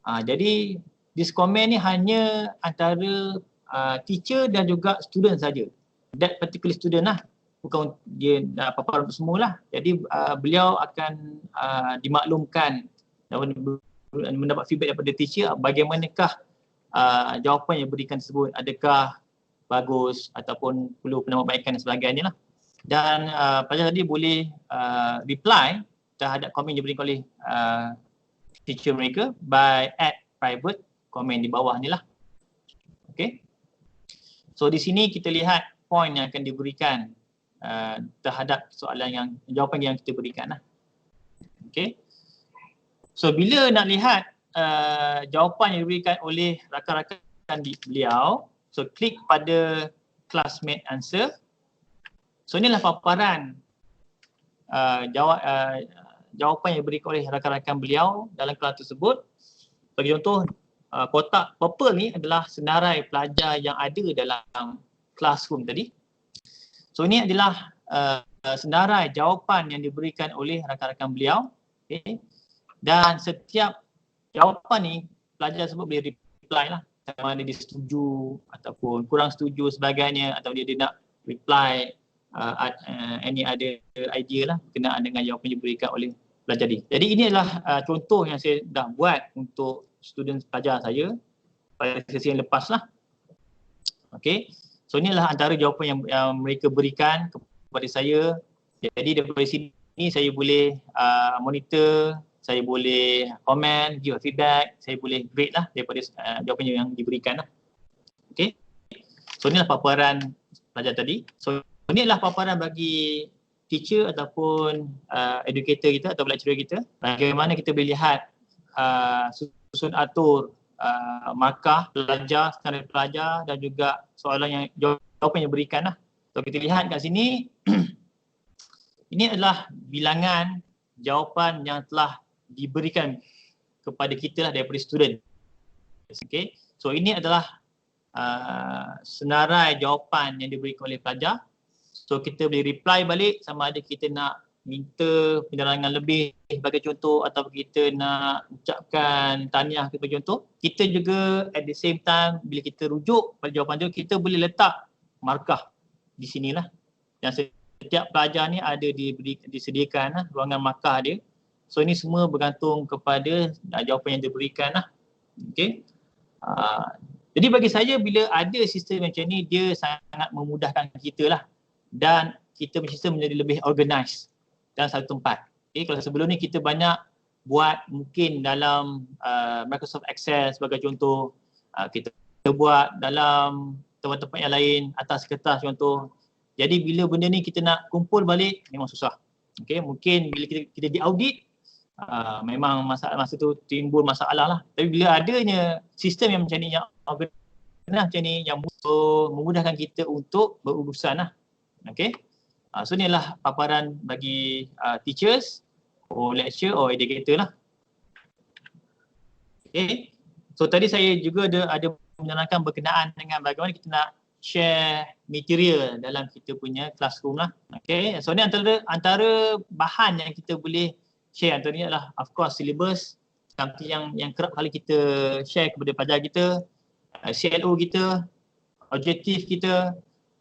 Jadi this comment ni hanya antara teacher dan juga student saja. That particular student lah. Bukan dia paparan untuk semua lah. Jadi beliau akan dimaklumkan dan mendapat feedback daripada teacher bagaimanakah jawapan yang diberikan tersebut. Adakah bagus ataupun perlu penambahbaikan dan sebagainya lah. Dan pelajar tadi boleh reply terhadap komen yang diberikan oleh teacher mereka by add private komen di bawah ni lah. Okay. So di sini kita lihat point yang akan diberikan terhadap soalan jawapan yang kita berikan lah. Okay. So bila nak lihat jawapan yang diberikan oleh rakan-rakan beliau, so klik pada classmate answer. So inilah paparan jawapan yang diberikan oleh rakan-rakan beliau dalam kelas tersebut. Bagi contoh, kotak purple ni adalah senarai pelajar yang ada dalam classroom tadi. So ini adalah senarai jawapan yang diberikan oleh rakan-rakan beliau. Okay. Dan setiap jawapan ni pelajar tersebut boleh reply lah. Sama ada dia setuju ataupun kurang setuju sebagainya, atau dia nak reply any other idea lah berkenaan dengan jawapan yang diberikan oleh pelajar tadi. Jadi ini adalah contoh yang saya dah buat untuk student pelajar saya pada sesi yang lepas lah. Okay. So inilah antara jawapan yang mereka berikan kepada saya. Jadi daripada sini saya boleh monitor, saya boleh komen, give feedback, saya boleh grade lah daripada jawapan yang diberikan lah. Okay. So inilah paparan pelajar tadi. So inilah paparan bagi teacher ataupun educator kita atau lecturer kita. Bagaimana kita boleh lihat susun atur markah pelajar, standard pelajar dan juga soalan yang jawapan yang berikan lah. So kita lihat kat sini ini adalah bilangan jawapan yang telah diberikan kepada kita lah daripada student. Okay. So ini adalah senarai jawapan yang diberikan oleh pelajar. So kita boleh reply balik sama ada kita nak minta penerangan lebih sebagai contoh atau kita nak ucapkan tahniah sebagai contoh. Kita juga at the same time bila kita rujuk pada jawapan tu, kita boleh letak markah di sinilah. Dan setiap pelajar ni ada disediakan lah ruangan markah dia. So ini semua bergantung kepada jawapan yang diberikan lah. Okay. Jadi bagi saya bila ada sistem macam ni, dia sangat memudahkan kita lah. Dan kita punya sistem menjadi lebih organised dalam satu tempat. Okay, kalau sebelum ni kita banyak buat mungkin dalam Microsoft Excel sebagai contoh, kita buat dalam tempat-tempat yang lain atas kertas contoh. Jadi bila benda ni kita nak kumpul balik memang susah. Okay, mungkin bila kita diaudit memang masa tu timbul masalah lah. Tapi bila adanya sistem yang macam ni, yang organised macam ni, yang memudahkan kita untuk berurusan lah. Okay. So ni adalah paparan bagi teachers, or lecturer, or educator lah. Okay. So tadi saya juga ada menerangkan berkenaan dengan bagaimana kita nak share material dalam kita punya classroom lah. Okay. So ni antara bahan yang kita boleh share. Antaranya adalah of course syllabus, seperti yang kerap kali kita share kepada pelajar kita, CLO kita, objektif kita,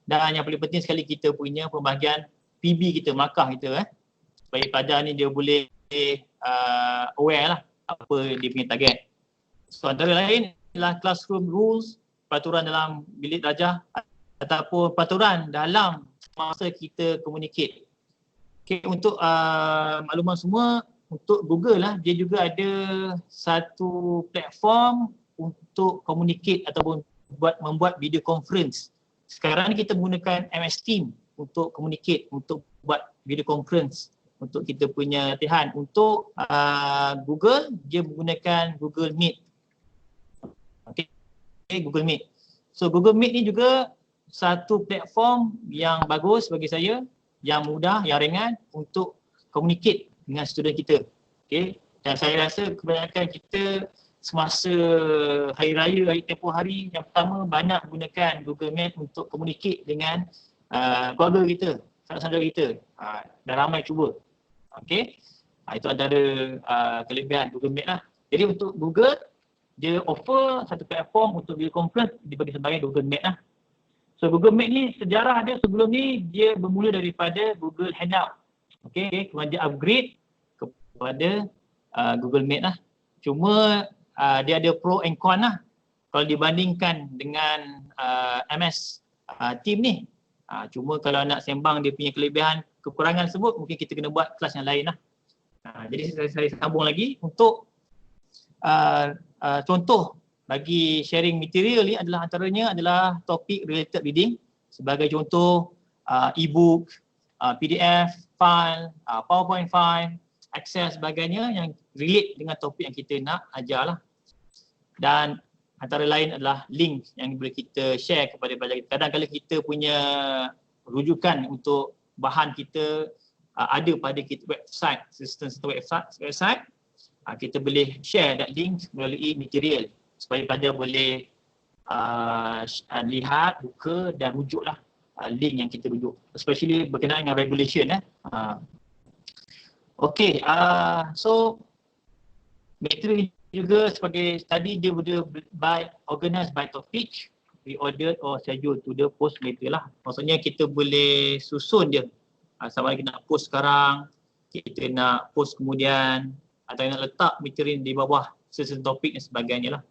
dan yang paling penting sekali kita punya pembahagian PB kita, markah kita supaya pelajar ni dia boleh aware lah apa dia punya target. So antara lain adalah classroom rules, peraturan dalam bilik belajar ataupun peraturan dalam masa kita communicate. Okay, untuk makluman semua, untuk Google lah, dia juga ada satu platform untuk communicate ataupun membuat video conference. Sekarang ni kita menggunakan MS Team untuk communicate, untuk buat video conference untuk kita punya latihan. Untuk Google, dia menggunakan Google Meet. Okay, Google Meet. So Google Meet ni juga satu platform yang bagus bagi saya, yang mudah, yang ringan untuk communicate dengan student kita. Okay, dan saya rasa kebanyakan kita semasa hari raya, hari tempoh hari yang pertama banyak gunakan Google Meet untuk communicate dengan keluarga kita, saudara-saudara kita. Dan ramai cuba. Okay. Itu antara kelebihan Google Meet lah. Jadi untuk Google, dia offer satu platform untuk video conference dibagi sebagai Google Meet lah. So Google Meet ni sejarah dia sebelum ni dia bermula daripada Google Hangout. Okay, kemudian dia upgrade kepada Google Meet lah. Cuma dia ada pro and con lah kalau dibandingkan dengan MS Team ni. Cuma kalau nak sembang dia punya kelebihan, kekurangan tersebut, mungkin kita kena buat kelas yang lain lah. Jadi saya sambung lagi untuk contoh bagi sharing material ni adalah antaranya adalah topik related reading. Sebagai contoh e-book, PDF, file, PowerPoint file, Excel sebagainya yang relate dengan topik yang kita nak ajar lah. Dan antara lain adalah link yang boleh kita share kepada pelajar kita. Kadang-kadang kita punya rujukan untuk bahan kita ada pada kita website, sistem website, kita boleh share that link melalui material supaya pelajar boleh lihat, buka dan rujuklah link yang kita rujuk, especially berkenaan dengan regulation. Okay, so material juga sebagai tadi dia boleh organized by topic, reordered or scheduled to the post material lah. Maksudnya kita boleh susun dia. Sama ada kita nak post sekarang, kita nak post kemudian, atau nak letak material di bawah sesuatu topik dan sebagainya lah.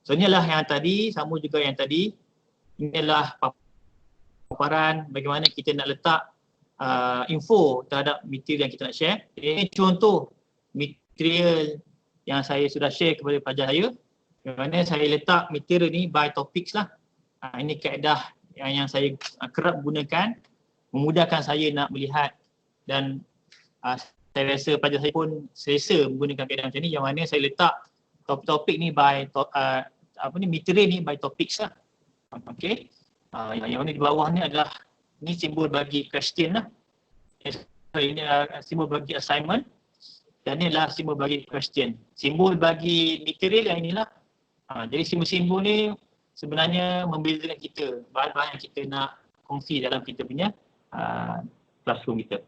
So inilah yang tadi, sama juga yang tadi. Inilah paparan bagaimana kita nak letak info terhadap material yang kita nak share. Ini contoh material yang saya sudah share kepada pelajar saya. Bagaimana saya letak material ni by topics lah. Ini kaedah yang saya kerap gunakan, memudahkan saya nak melihat dan saya rasa pelajar saya pun selesa menggunakan kaedah macam ni, yang mana saya letak topik ni by material ni by topics lah. Okay. Yang mana di bawah ni adalah ni simbol bagi question lah. Ini simbol bagi assignment dan ni adalah simbol bagi question. Simbol bagi material yang inilah. Jadi simbol-simbol ni sebenarnya membezakan kita, bahan-bahan yang kita nak kongsi dalam kita punya classroom kita.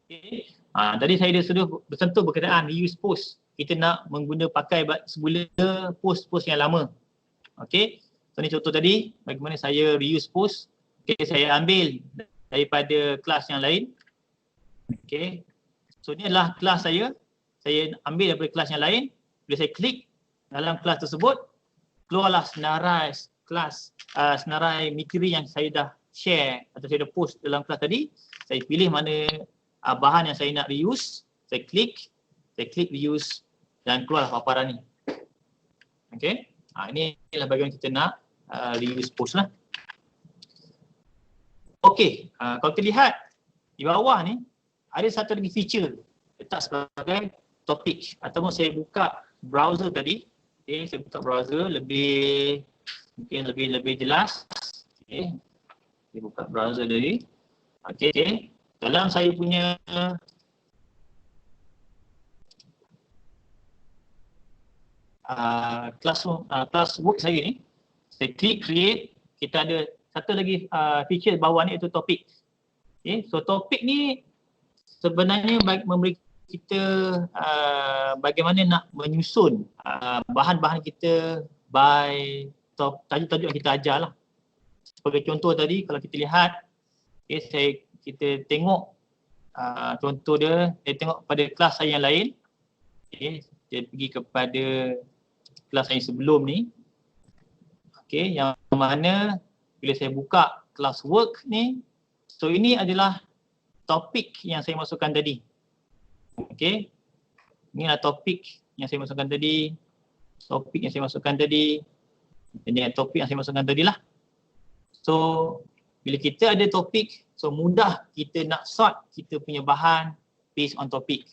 Okay. Tadi saya sudah bersentuh berkenaan reuse post. Kita nak pakai semula post-post yang lama. Okey. So ni contoh tadi bagaimana saya reuse post. Okey, saya ambil daripada kelas yang lain. Okey. So ni adalah kelas saya. Saya ambil daripada kelas yang lain. Bila saya klik dalam kelas tersebut, keluarlah senarai kelas, senarai material yang saya dah share atau saya dah post dalam kelas tadi. Saya pilih mana bahan yang saya nak reuse. Saya klik reuse dan keluarlah paparan ni. Okey. Inilah bahagian kita nak reuse post lah. Okey, kalau kita lihat di bawah ni ada satu lagi feature letak sebagai topik, ataupun saya buka browser tadi. Okey, saya buka browser mungkin lebih jelas. Okey. Saya buka browser tadi. Okey. Dalam saya punya classwork saya ni, saya klik create, kita ada satu lagi feature bawah ni iaitu topik. Okay, so topik ni sebenarnya memberi kita bagaimana nak menyusun bahan-bahan kita by tajuk-tajuk yang kita ajar lah. Sebagai contoh tadi, kalau kita lihat, okay, kita tengok contoh dia, saya tengok pada kelas saya yang lain. Okay, saya pergi kepada kelas saya sebelum ni. Okey, yang mana bila saya buka classwork ni, so ini adalah topik yang saya masukkan tadi. Okey. Inilah topik yang saya masukkan tadi. Topik yang saya masukkan tadi. Ini topik yang saya masukkan tadilah. So, bila kita ada topik, so mudah kita nak sort kita punya bahan based on topik.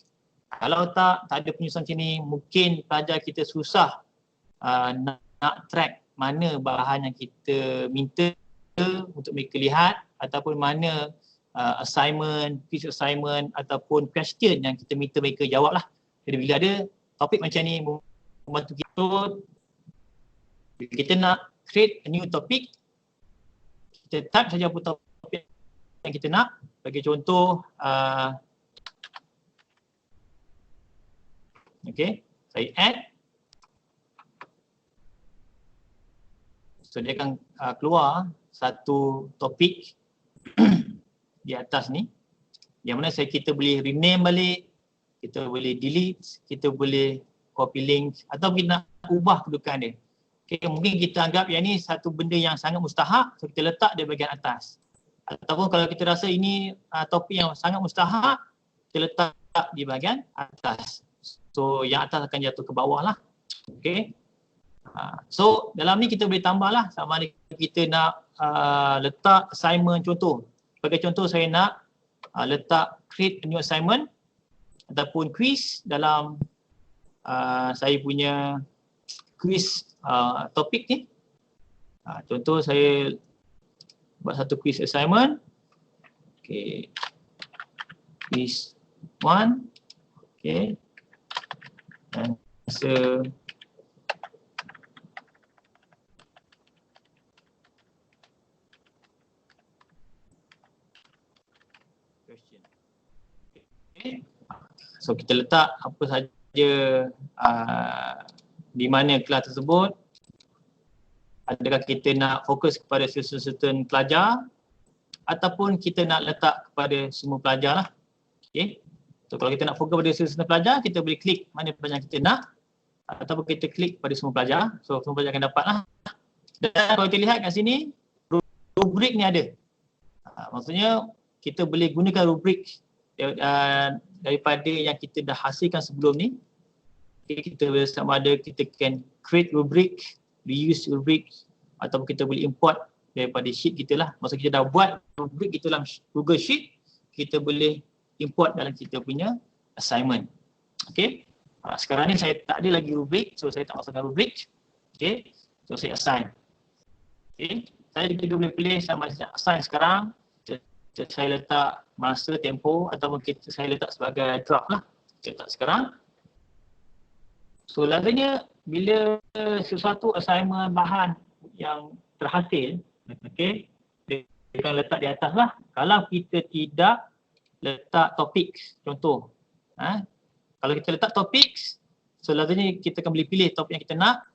Kalau tak ada penyusunan sini, mungkin pelajar kita susah nak track mana bahan yang kita minta untuk mereka lihat, ataupun mana assignment, quiz assignment ataupun question yang kita minta mereka jawab lah. Jadi bila ada topik macam ni membantu kita, bila kita nak create a new topic, kita type saja apa topik yang kita nak. Bagi contoh, Okay, saya add. So dia akan keluar satu topik di atas ni, yang mana kita boleh rename balik, kita boleh delete, kita boleh copy link atau kita nak ubah kedudukan dia. Okay, mungkin kita anggap yang ni satu benda yang sangat mustahak, so kita letak di bahagian atas. Ataupun kalau kita rasa ini topik yang sangat mustahak, kita letak di bahagian atas. So yang atas akan jatuh ke bawah lah. Okay. So dalam ni kita boleh tambah lah, sama ada kita nak letak assignment contoh. Sebagai contoh saya nak letak create a new assignment ataupun quiz dalam saya punya quiz topik ni. Contoh saya buat satu quiz assignment. Okay. Quiz 1. Okay. Dan answer question. Okay. So kita letak apa saja di mana kelas tersebut. Adakah kita nak fokus kepada certain pelajar ataupun kita nak letak kepada semua pelajar lah. Okay. So kalau kita nak fokus pada certain pelajar, kita boleh klik mana pelajar kita nak ataupun kita klik pada semua pelajar. So semua pelajar akan dapat lah. Dan kalau kita lihat kat sini, rubrik ni ada. Maksudnya kita boleh gunakan rubrik daripada yang kita dah hasilkan sebelum ni. Okay, kita sama ada kita can create rubrik, reuse rubrik ataupun kita boleh import daripada sheet kita lah. Maksudnya kita dah buat rubrik kita dalam Google Sheet, kita boleh import dalam kita punya assignment. Okay. Sekarang ni saya tak ada lagi rubrik, so saya tak masukkan rubrik. Okay. So saya assign. Okay. Saya juga boleh pilih sama ada assign sekarang. Saya letak masa, tempo ataupun saya letak sebagai draft lah. Saya letak sekarang. So lazimnya bila sesuatu assignment bahan yang terhasil, okay, dia akan letak di atas lah. Kalau kita tidak letak topik, contoh. Kalau kita letak topik, so lazimnya kita akan boleh pilih topik yang kita nak.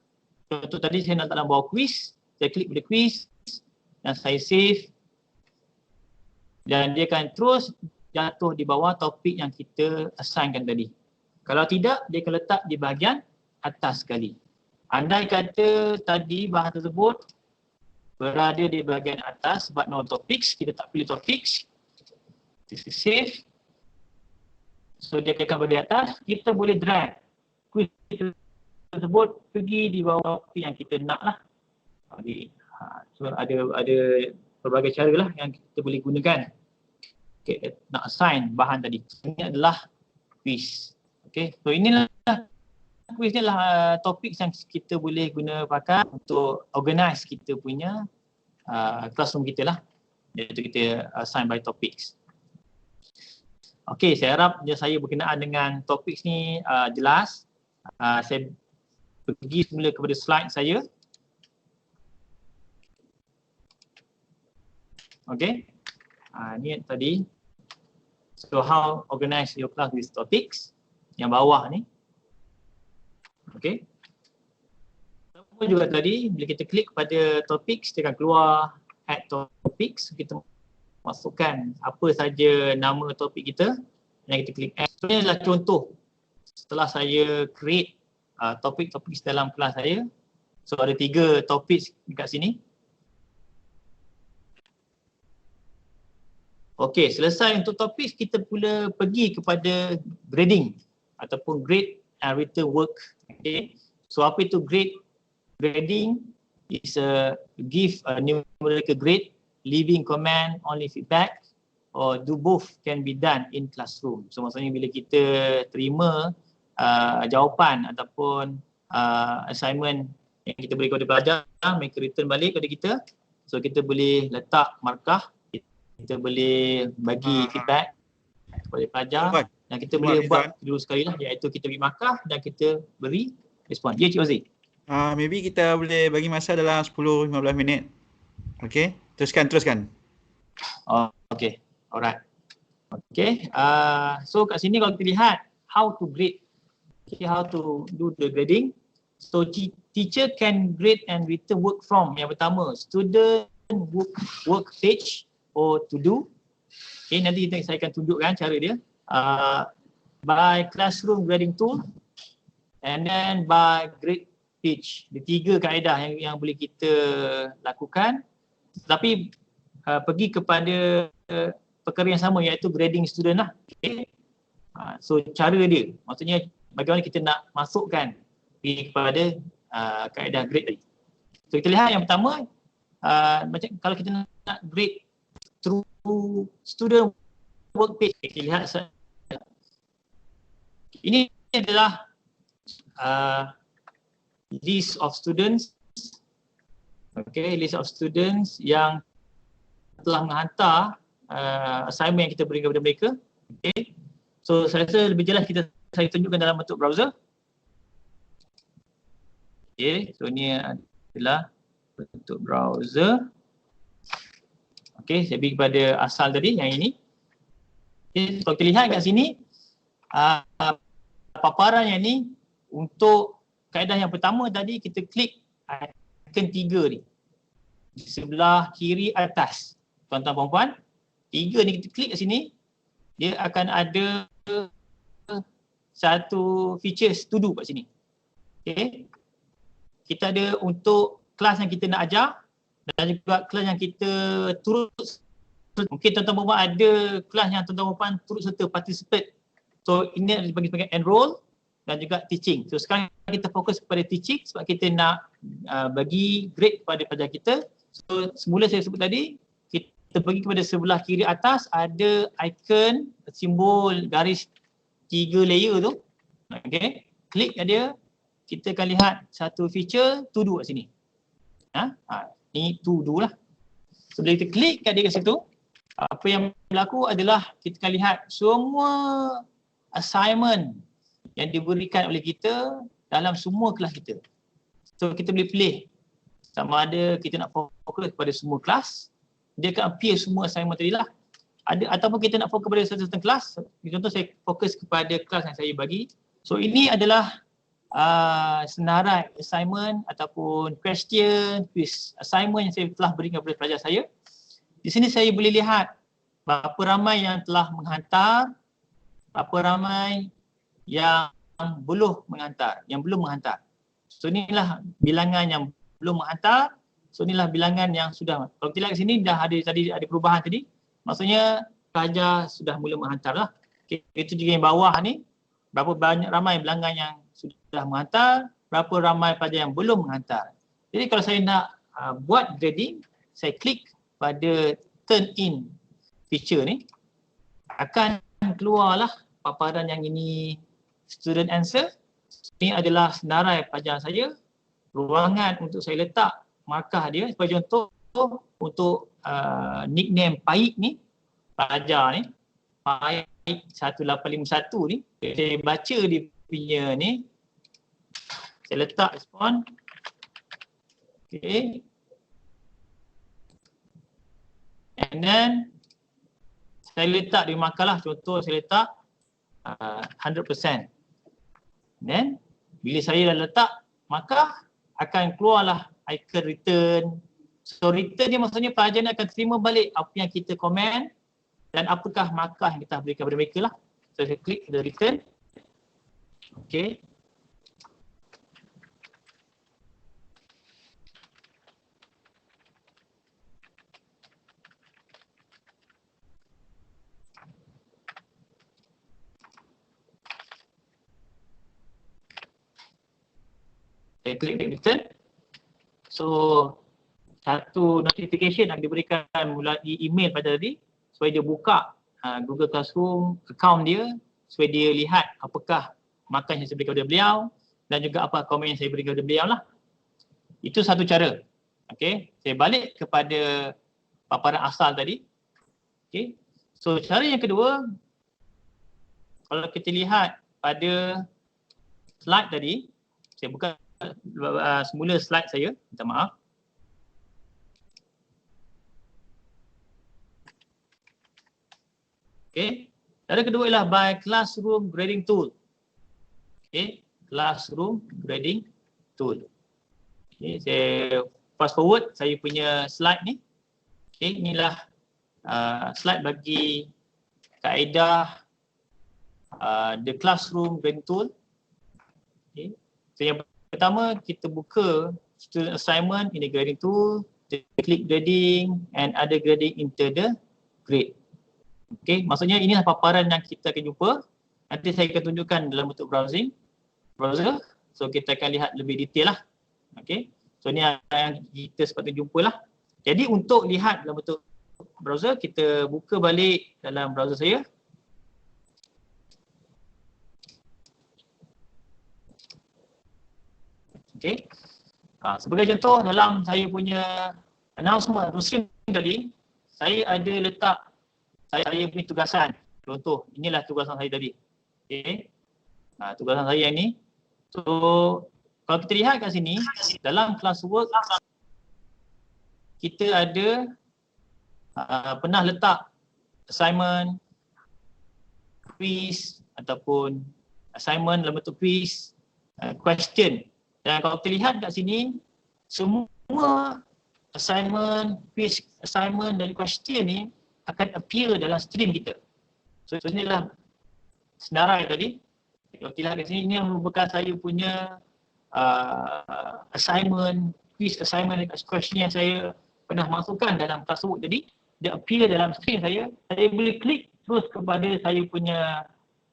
Contoh tadi saya nak dalam bawah quiz, saya klik pada quiz dan saya save. Dan dia akan terus jatuh di bawah topik yang kita assignkan tadi. Kalau tidak, dia akan letak di bahagian atas sekali. Andai kata tadi bahan tersebut berada di bahagian atas sebab no topics, kita tak pilih topics. Kita save. So dia akan berada di atas, kita boleh drag quiz tersebut pergi di bawah topik yang kita nak lah. So ada berbagai cara lah yang kita boleh gunakan. Okay, nak assign bahan tadi. Ini adalah quiz. Okay, so inilah quiz ni lah topik yang kita boleh guna pakai untuk organize kita punya classroom kita lah. Iaitu kita assign by topics. Okay, saya harap saya berkenaan dengan topik ni jelas. Saya pergi semula kepada slide saya. Okay, ni tadi. So how organize your class with topics. Yang bawah ni. Okay. Sama juga tadi, bila kita klik pada topics, dia akan keluar add topics. Kita masukkan apa saja nama topik kita. Dan kita klik add. So ini adalah contoh. Setelah saya create topik-topik dalam kelas saya. So ada 3 topik dekat sini. Okey, selesai untuk topik, kita pula pergi kepada grading ataupun grade and written work. Okay. So apa itu grade? Grading is give a numerical grade, leaving comment, only feedback, or do both can be done in classroom. So maksudnya bila kita terima jawapan ataupun assignment yang kita beri kepada pelajar, mereka return balik kepada kita. So kita boleh letak markah, kita boleh bagi feedback kepada pelajar dan kita boleh buat dulu sekali lah, iaitu kita beri markah dan kita beri respon. Ya Cik Ozi. Maybe kita boleh bagi masa dalam 10-15 minit. Okay, teruskan. Okay, alright. Okay, so kat sini kalau kita lihat how to grade. Okay, how to do the grading. So teacher can grade and return work from. Yang pertama, student work page or to do. Okay, nanti saya akan tunjukkan cara dia. By classroom grading tool and then by grade page. Di 3 kaedah yang boleh kita lakukan. Tapi pergi kepada perkara yang sama iaitu grading student lah. Okay. So cara dia, maksudnya bagaimana kita nak masukkan pergi kepada kaedah grade tadi. So kita lihat yang pertama, macam kalau kita nak grade through student work page, kita lihat ini adalah list of students. Okay, list of students yang telah menghantar assignment yang kita berikan kepada mereka. Okay. So saya rasa lebih jelas saya tunjukkan dalam bentuk browser. Okay, so ini adalah bentuk browser. Okay, saya pergi kepada asal tadi yang ini. Okay, kalau kita lihat kat sini, paparan yang ni untuk kaedah yang pertama tadi kita klik icon 3 ni. Di sebelah kiri atas. Tuan-tuan puan-puan, 3 ni kita klik kat sini, dia akan ada satu features to do kat sini. Okay. Kita ada untuk kelas yang kita nak ajar dan juga kelas yang kita turut. Mungkin tuan-tuan puan-puan ada kelas yang tuan-tuan puan-puan turut serta participate. So ini dipanggil sebagai enroll dan juga teaching. So sekarang kita fokus kepada teaching sebab kita nak bagi grade kepada pelajar kita. So semula saya sebut tadi, kita pergi kepada sebelah kiri atas ada ikon simbol garis 3 layer tu. Okay, klik kat dia, kita akan lihat satu feature to do kat sini. Ni to do lah. So bila kita klik kat dia kat situ, apa yang berlaku adalah kita akan lihat semua assignment yang diberikan oleh kita dalam semua kelas kita. So kita boleh pilih sama ada kita nak fokus kepada semua kelas, dia akan appear semua assignment tadi lah. Ataupun kita nak fokus kepada satu kelas, contoh saya fokus kepada kelas yang saya bagi. So ini adalah senarai assignment ataupun question, quiz, assignment yang saya telah berikan kepada pelajar saya. Di sini saya boleh lihat berapa ramai yang telah menghantar, berapa ramai yang belum menghantar. So inilah bilangan yang belum menghantar. So inilah bilangan yang sudah. Kalau kita lihat ke sini dah ada perubahan tadi. Maksudnya pelajar sudah mula menghantar lah. Okay. Itu juga yang bawah ni. Berapa banyak ramai bilangan yang sudah menghantar, berapa ramai pelajar yang belum menghantar. Jadi kalau saya nak buat grading, saya klik pada turn in feature ni, akan keluarlah paparan yang ini student answer. Ini adalah senarai pelajar saya. Ruangan untuk saya letak markah dia. Sebagai contoh untuk nickname Paik ni, pelajar ni, Paik 1851 ni, saya baca dia punya ni, saya letak respon. Okay. And then saya letak di markah lah, contoh saya letak 100%. Then bila saya dah letak, maka akan keluarlah icon return. So return ni maksudnya pelajar ni akan terima balik apa yang kita komen dan apakah markah yang kita berikan kepada mereka lah. So saya klik the return. Okay. Saya klik return. So satu notification yang diberikan melalui email pada tadi supaya dia buka Google Classroom account dia, supaya dia lihat apakah markah yang saya berikan kepada beliau dan juga apa komen yang saya berikan kepada beliau lah. Itu satu cara. Okay, saya balik kepada paparan asal tadi. Okay, so cara yang kedua, kalau kita lihat pada slide tadi, saya buka semula slide saya, minta maaf. Okay, cara kedua ialah by classroom grading tool. Okay, Classroom Grading Tool. Okay, saya fast forward saya punya slide ni. Okay, inilah slide bagi kaedah the Classroom Grading Tool. Okay. So yang pertama kita buka student assignment in the grading tool, click grading and other grading into the grade. Okay, maksudnya inilah paparan yang kita akan jumpa. Nanti saya akan tunjukkan dalam bentuk browser. So kita akan lihat lebih detail lah. Okay, so ni yang kita sepatutnya jumpa lah. Jadi untuk lihat dalam bentuk browser, kita buka balik dalam browser saya. Okay. Sebagai contoh dalam saya punya announcement atau stream tadi, saya ada letak saya punya tugasan. Contoh, inilah tugasan saya tadi. Okay. Tugasan saya yang ni. So, kalau kita lihat kat sini, dalam classwork, kita ada pernah letak assignment, quiz ataupun assignment dalam bentuk quiz, question. Dan kalau kita lihat kat sini, semua assignment, quiz, assignment dan question ni akan appear dalam stream kita. So inilah senarai tadi. Kalau kita lihat kat sini, ini yang merupakan saya punya assignment, quiz, assignment dan question yang saya pernah masukkan dalam classwork tadi. Dia appear dalam stream saya. Saya boleh klik terus kepada saya punya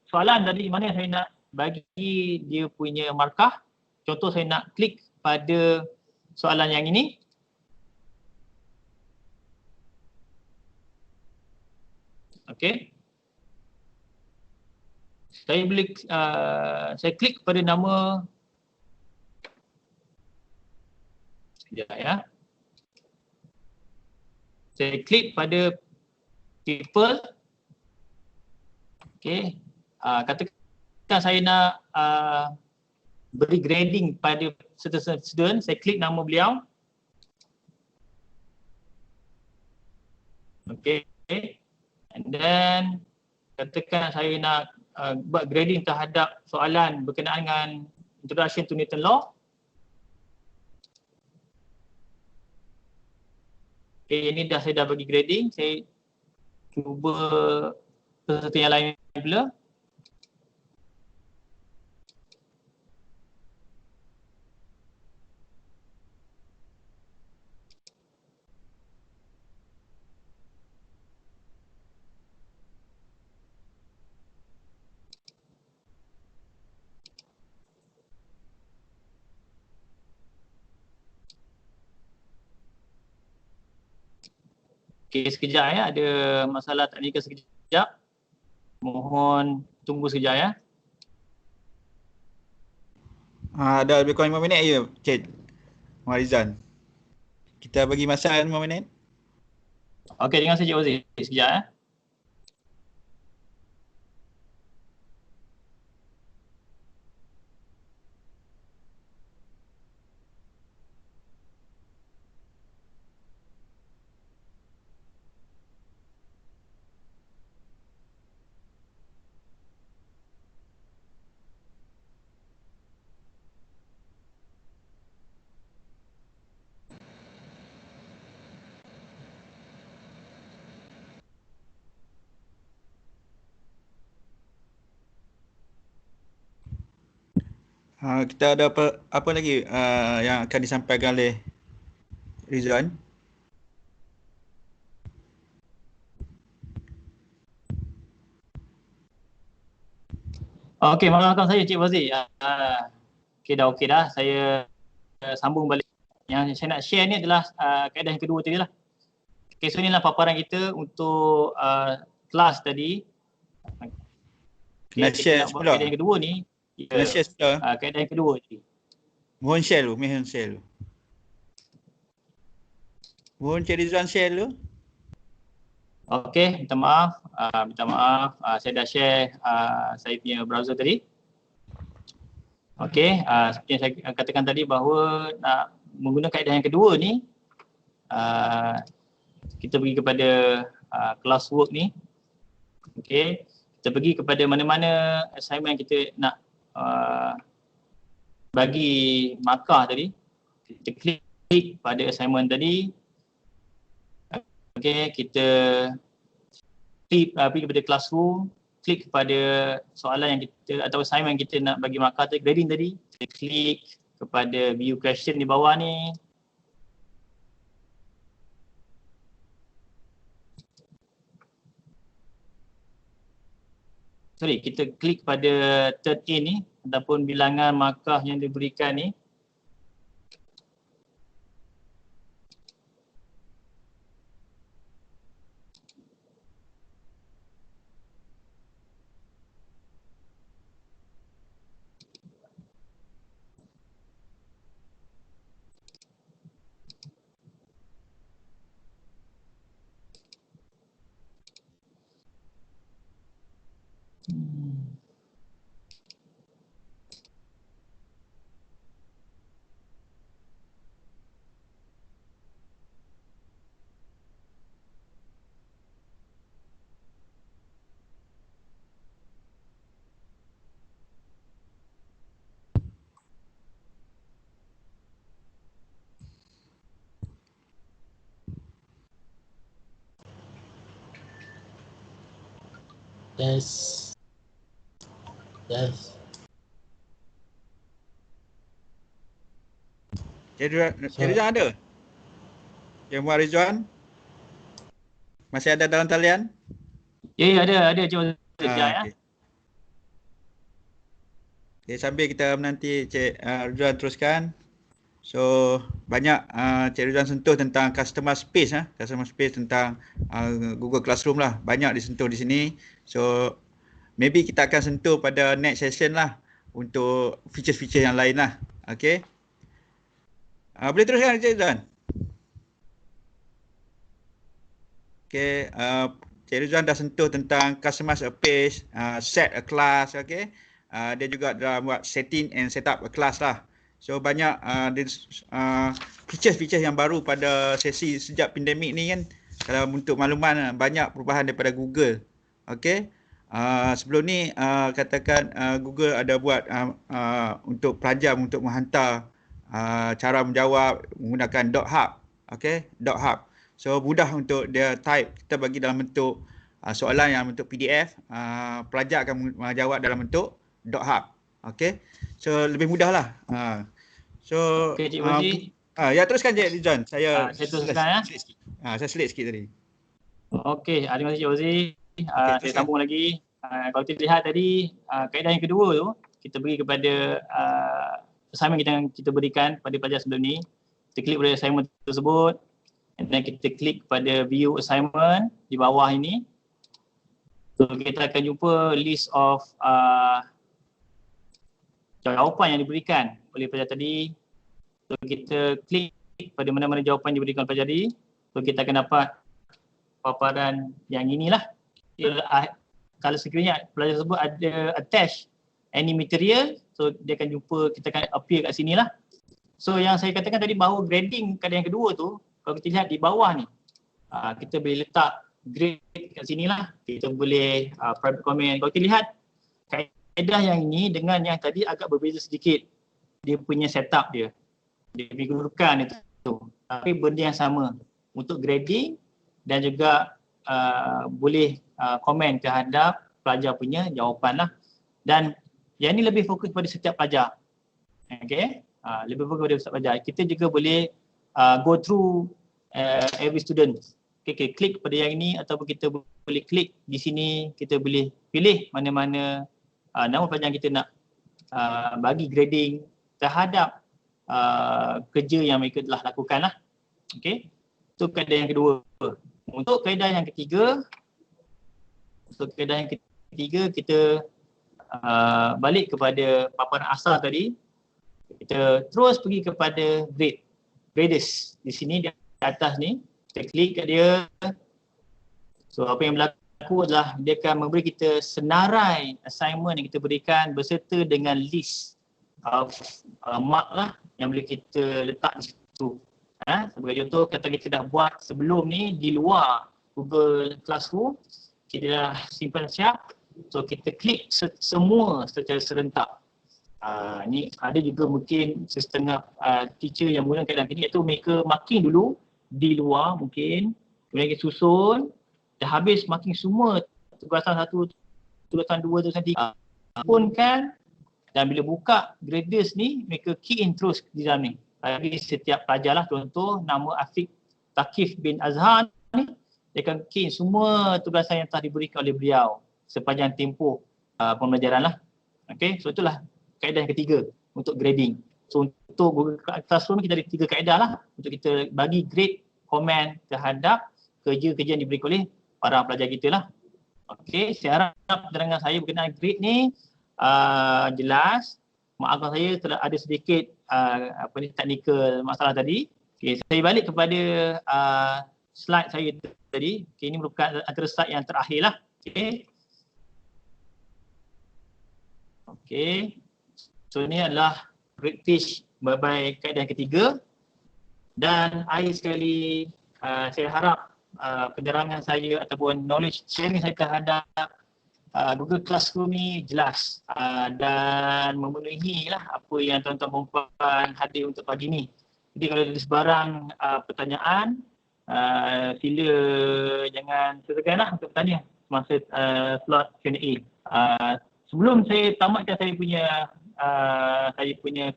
soalan tadi, mana saya nak bagi dia punya markah. Contoh saya nak klik pada soalan yang ini. Okey. Saya boleh saya klik pada nama, sekejap ya. Saya klik pada people. Okey. Katakan saya nak beri grading pada certain student, saya klik nama beliau. Okay. And then katakan saya nak buat grading terhadap soalan berkenaan dengan Introduction to Newton Law. Okay, ini saya dah bagi grading. Saya cuba sesuatu yang lain pula. Okay, sekejap ya, ada masalah teknikal sekejap. Mohon tunggu sekejap ya. Ada lebih kurang 5 minit je, Cik Marizan. Kita bagi masa 5 minit. Okey, dengar saya Cik Wazir. Sekejap ya. Kita ada apa lagi yang akan disampaikan oleh Rizwan? Okey, maafkan saya Cik Wazir. Okey dah. Saya sambung balik. Yang saya nak share ni adalah kaedah yang kedua tadi lah. Okey, so inilah paparan kita untuk kelas tadi. Kena share pula. Kaedah yang kedua ni. Kena share pula. Kaedah yang kedua tadi. Mohon share dulu, Mohon Cik Rizwan share dulu. Okey, minta maaf. Saya dah share saya punya browser tadi. Okey, seperti yang saya katakan tadi bahawa nak menggunakan kaedah yang kedua ni, kita pergi kepada classwork ni. Okey, kita pergi kepada mana-mana assignment yang kita nak bagi markah tadi, kita klik pada assignment tadi. Okey, kita pergi kepada classroom, klik kepada soalan yang kita atau assignment yang kita nak bagi markah tadi, grading tadi. Kita klik kepada view question di bawah ni. Sorry, kita klik pada third A ni ataupun bilangan markah yang diberikan ni. Yes. Cik Rizwan ada? Yang Muhammad Rizwan? Masih ada dalam talian? Ya, ada Cik Wazir. Okay. Okay, sambil kita menanti Cik Rizwan teruskan. So banyak Cik Rizwan sentuh tentang customer space tentang Google Classroom lah. Banyak disentuh di sini. So maybe kita akan sentuh pada next session lah untuk feature-feature yang lain lah. Okay. Boleh teruskan Cik Rizwan? Okay. Cik Rizwan dah sentuh tentang customize a page, set a class. Okay. Dia juga dah buat setting and set up a class lah. So banyak feature-feature yang baru pada sesi sejak pandemik ni kan. Kalau untuk makluman banyak perubahan daripada Google. Okey. Sebelum ni katakan Google ada buat untuk pelajar untuk menghantar cara menjawab menggunakan .hub. Okey, .hub. So mudah untuk dia type, kita bagi dalam bentuk soalan yang bentuk PDF, pelajar akan menjawab dalam bentuk .hub. Okey. So lebih mudah lah. So Okey, Cik Wazir. Ya teruskan Cik Rizwan. Saya teruskan ya. Saya slide sikit tadi. Okey, terima kasih Cik Wazir. Okey, Saya sambung lagi. Kalau kita lihat tadi, kaedah yang kedua tu, kita beri kepada assignment kita berikan pada pelajar sebelum ni. Kita klik pada assignment tersebut. And then kita klik pada view assignment di bawah ini. So kita akan jumpa list of jawapan yang diberikan oleh pelajar tadi. So kita klik pada mana-mana jawapan yang diberikan oleh pelajar tadi. So kita akan dapat paparan yang inilah. Kalau sekiranya pelajar tersebut ada attach any material, so dia akan jumpa, kita akan appear kat sini lah. So yang saya katakan tadi bahawa grading keadaan yang kedua tu, kalau kita lihat di bawah ni, kita boleh letak grade kat sini lah. Kita boleh private comment. Kalau kita lihat kaedah yang ini dengan yang tadi agak berbeza sedikit. Dia punya setup dia. Dia punya kedudukan itu. Tapi benda yang sama untuk grading dan juga boleh komen terhadap pelajar punya jawapan lah. Dan yang ini lebih fokus pada setiap pelajar. Okay? Lebih fokus pada setiap pelajar. Kita juga boleh go through every student. Okay, klik pada yang ini ataupun kita boleh klik di sini, kita boleh pilih mana-mana nama pelajar yang kita nak bagi grading terhadap kerja yang mereka telah lakukan lah. Okay, itu kaedah yang kedua. Untuk kaedah yang ketiga, kita balik kepada paparan asal tadi. Kita terus pergi kepada graders. Di sini di atas ni, kita klik kat dia. So apa yang berlaku adalah dia akan memberi kita senarai assignment yang kita berikan berserta dengan list of mark lah yang boleh kita letak di situ. Sebagai contoh, kata kita dah buat sebelum ni di luar Google Classroom, kita dah simpan siap. So kita klik semua secara serentak. Ni ada juga mungkin setengah teacher yang menggunakan kaedah ini, iaitu mereka marking dulu di luar mungkin, kemudian kita susun, dah habis marking semua tugasan 1, tugasan 2, tugasan 3, pun kan, dan bila buka graders ni mereka key in terus di dalam ni. Bagi setiap pelajar lah, contoh nama Afiq Takif bin Azhar ni, dia akan key in semua tugasan yang telah diberikan oleh beliau sepanjang tempoh pembelajaran lah. Okay, so itulah kaedah yang ketiga untuk grading. So untuk Google Classroom kita ada 3 kaedah lah untuk kita bagi grade, komen terhadap kerja-kerja yang diberikan oleh para pelajar kita lah. Okay, saya harap penerangan saya berkenaan grade ni jelas. Maafkan saya telah ada sedikit teknikal masalah tadi. Okay, saya balik kepada slide saya tadi. Okay, ini merupakan antara slide yang terakhir lah. Okay. Okay. So ini adalah grade page bagi kaedah yang ketiga. Dan akhir sekali saya harap penerangan saya ataupun knowledge sharing saya terhadap Google Classroom ni jelas dan memenuhi lah apa yang tuan-tuan perempuan hadir untuk pagi ni. Jadi kalau ada sebarang pertanyaan, sila jangan segan lah untuk bertanya masa slot Q&A. Sebelum saya tamatkan saya punya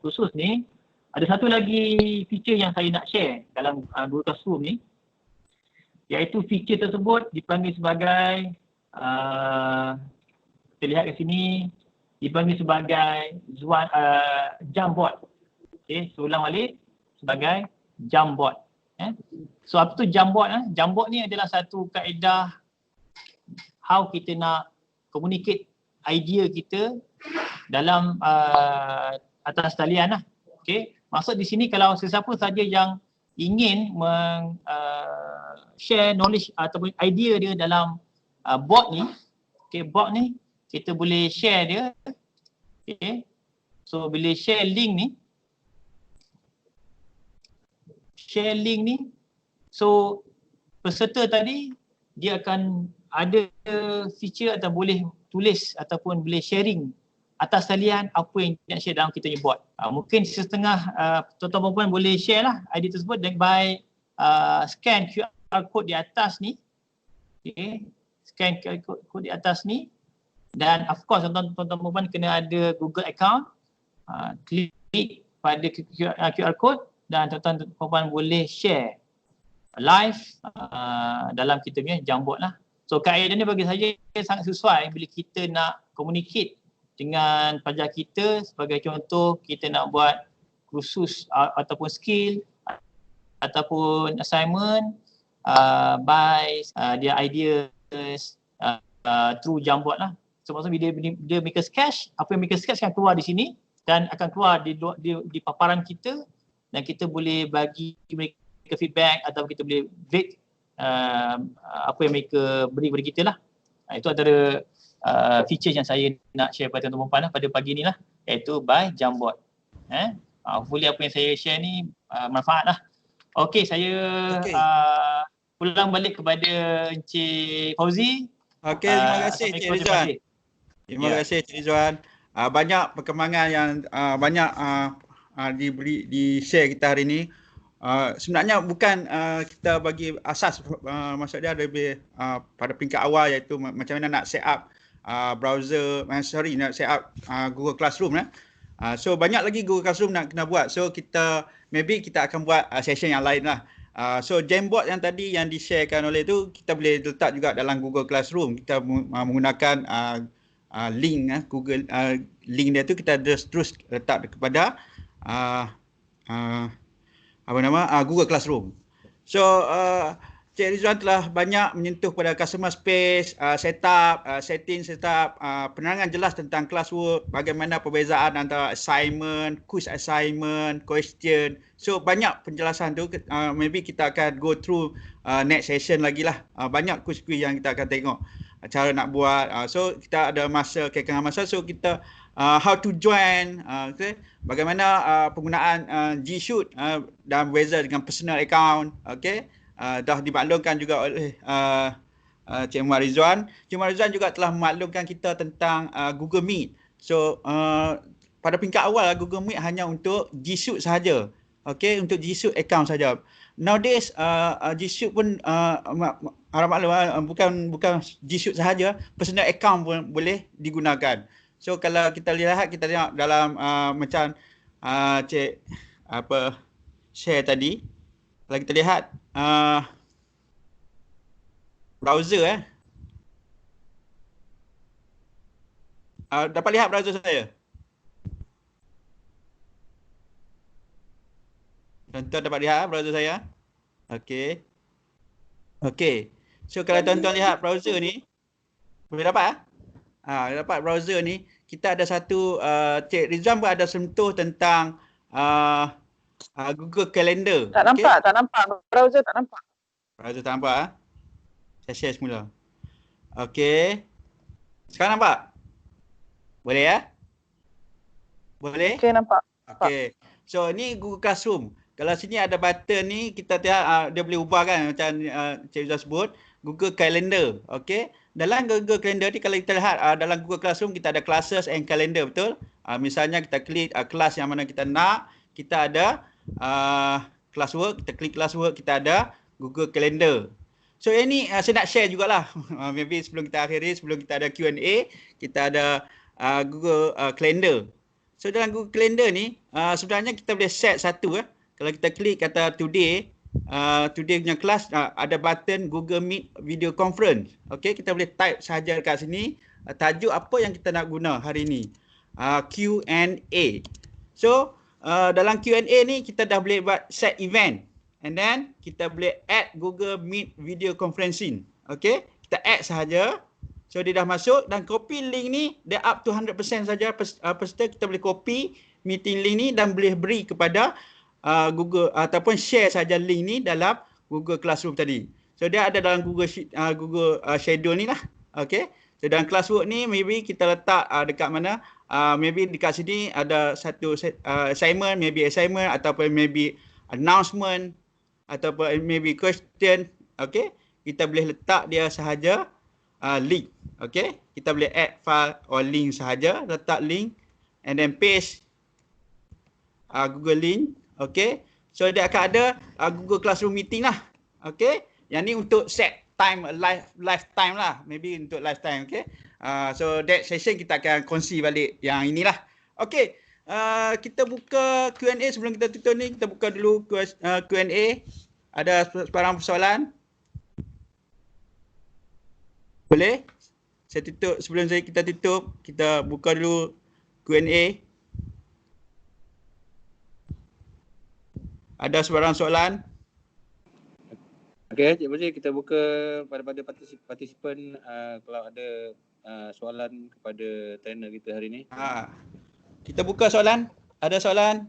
kursus ni, ada satu lagi feature yang saya nak share dalam Google Classroom ni, iaitu feature tersebut dipanggil sebagai kita lihat kat sini, dipanggil sebagai Jamboard. Okay, so ulang balik, sebagai Jamboard. So apa tu Jamboard? Jamboard ni adalah satu kaedah how kita nak communicate idea kita dalam atas talian lah. Okay, maksud di sini kalau sesiapa saja yang ingin share knowledge ataupun idea dia dalam board ni, okay, board ni kita boleh share dia. Okay, so bila share link ni, so peserta tadi dia akan ada feature atau boleh tulis ataupun boleh sharing atas talian apa yang nak share dalam kita punya board. Mungkin setengah tuan-tuan perempuan boleh share lah idea tersebut by scan QR code di atas ni. Okay, scan QR code di atas ni, dan of course tuan-tuan perempuan kena ada Google account. Klik pada QR code dan tuan-tuan perempuan boleh share live dalam kita punya Jamboard lah. So kaedah ni bagi saya sangat sesuai bila kita nak communicate dengan pelajar kita. Sebagai contoh, kita nak buat kursus ataupun skill ataupun assignment by dia ideas through Jamboard lah. So maksudnya dia make a sketch, apa yang make a sketch akan keluar di sini dan akan keluar di paparan kita, dan kita boleh bagi mereka feedback atau kita boleh rate apa yang mereka beri kepada kita lah. Itu antara feature yang saya nak share pada tuan-tuan perempuan lah pada pagi ni lah, iaitu by Jamboard. Hopefully apa yang saya share ni manfaat lah. Okey, saya pulang balik kepada Encik Fauzi. Okey, terima kasih Encik Rizwan. Terima kasih Encik Rizwan. Banyak perkembangan yang banyak di-share kita hari ini. Sebenarnya bukan kita bagi asas, maksud dia lebih pada peringkat awal, iaitu macam mana nak set up browser, nak set up Google Classroom. So banyak lagi Google Classroom nak kena buat. So maybe kita akan buat session yang lain lah. So Jamboard yang tadi yang di-sharekan oleh tu, kita boleh letak juga dalam Google Classroom. Kita menggunakan link Google link dia tu, kita terus letak kepada Google Classroom. So Cik Rizwan telah banyak menyentuh pada customer space, setup, penerangan jelas tentang classwork, bagaimana perbezaan antara assignment, quiz assignment, question. So banyak penjelasan tu, maybe kita akan go through next session lagi lah. Banyak quiz-quiz yang kita akan tengok cara nak buat. So kita ada masa, kekangan masa, so kita how to join, okay? Bagaimana penggunaan G-Shoot dan berbeza dengan personal account, okay? Dah dimaklumkan juga oleh Cik Muhammad Rizwan. Cik Muhammad Rizwan juga telah memaklumkan kita tentang Google Meet. So pada peringkat awal Google Meet hanya untuk G Suite sahaja. Okey, untuk G Suite account saja. Nowadays G Suite pun harap maklum bukan G Suite sahaja, personal account pun boleh digunakan. So kalau kita lihat, kita tengok dalam macam cik share tadi, kalau kita lihat browser dapat lihat browser saya? Tuan-tuan dapat lihat browser saya? Okey. Okey. So kalau tuan-tuan lihat browser ni, boleh dapat dapat browser ni, kita ada satu Cik Rizwan pun ada sentuh tentang Google Calendar. Tak nampak, tak nampak. Browser tak nampak. Browser tak nampak Saya share semula. Okey. Sekarang nampak? Boleh ya? Boleh? Okey, nampak. Okey. So ni Google Classroom. Kalau sini ada button ni, kita tengok dia boleh ubah kan macam Cik Rizal sebut, Google Calendar. Okey. Dalam Google Calendar ni kalau kita lihat dalam Google Classroom kita ada classes and calendar, betul? Misalnya kita klik kelas yang mana kita nak, kita ada classwork, kita klik classwork, kita ada Google Calendar. So yang ni saya nak share jugalah. Maybe sebelum kita akhiri, sebelum kita ada Q&A, kita ada Google Calendar. So dalam Google Calendar ni sebenarnya kita boleh set satu Kalau kita klik kata today punya kelas, ada button Google Meet Video Conference. Okey, kita boleh type sahaja dekat sini tajuk apa yang kita nak guna hari ni. Q&A. So dalam Q&A ni kita dah boleh buat set event. And then kita boleh add Google Meet Video Conferencing. Okey, kita add sahaja. So dia dah masuk dan copy link ni dia up to 100% saja peserta kita boleh copy meeting link ni dan boleh beri kepada Google ataupun share saja link ni dalam Google Classroom tadi. So dia ada dalam Google Sheet, Google Schedule ni lah. Okey. So dalam classwork ni maybe kita letak dekat mana? Maybe dekat sini ada satu assignment, maybe assignment ataupun maybe announcement ataupun maybe question. Okey. Kita boleh letak dia sahaja link. Okey. Kita boleh add file or link sahaja, letak link and then paste Google link. Okey. So dia akan ada Google Classroom meeting lah. Okey. Yang ni untuk set time live time lah. Maybe untuk live time. Okey. So that session kita akan kongsi balik yang inilah. Okey. Kita buka Q&A sebelum kita tutup ni. Kita buka dulu Q&A. Ada sebarang persoalan? Boleh? Saya tutup sebelum kita tutup. Kita buka dulu Q&A. Ada sebarang soalan? Okey, Cik Fazil, kita buka pada partisipan kalau ada soalan kepada trainer kita hari ni. Kita buka soalan. Ada soalan?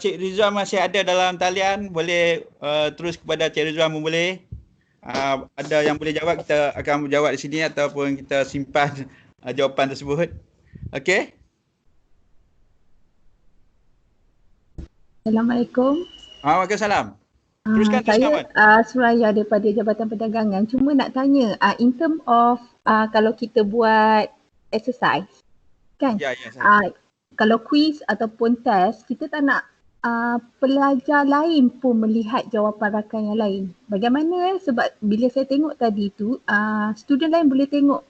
Cik Rizwan masih ada dalam talian. Boleh terus kepada Cik Rizwan pun boleh. Ada yang boleh jawab, kita akan menjawab di sini ataupun kita simpan jawapan tersebut. Okey? Assalamualaikum. Waalaikumsalam. Teruskan. Saya Suraya daripada Jabatan Perdagangan. Cuma nak tanya, in term of kalau kita buat exercise, kan? Ya. Kalau quiz ataupun test, kita tak nak pelajar lain pun melihat jawapan rakan yang lain. Bagaimana? Sebab bila saya tengok tadi tu, student lain boleh tengok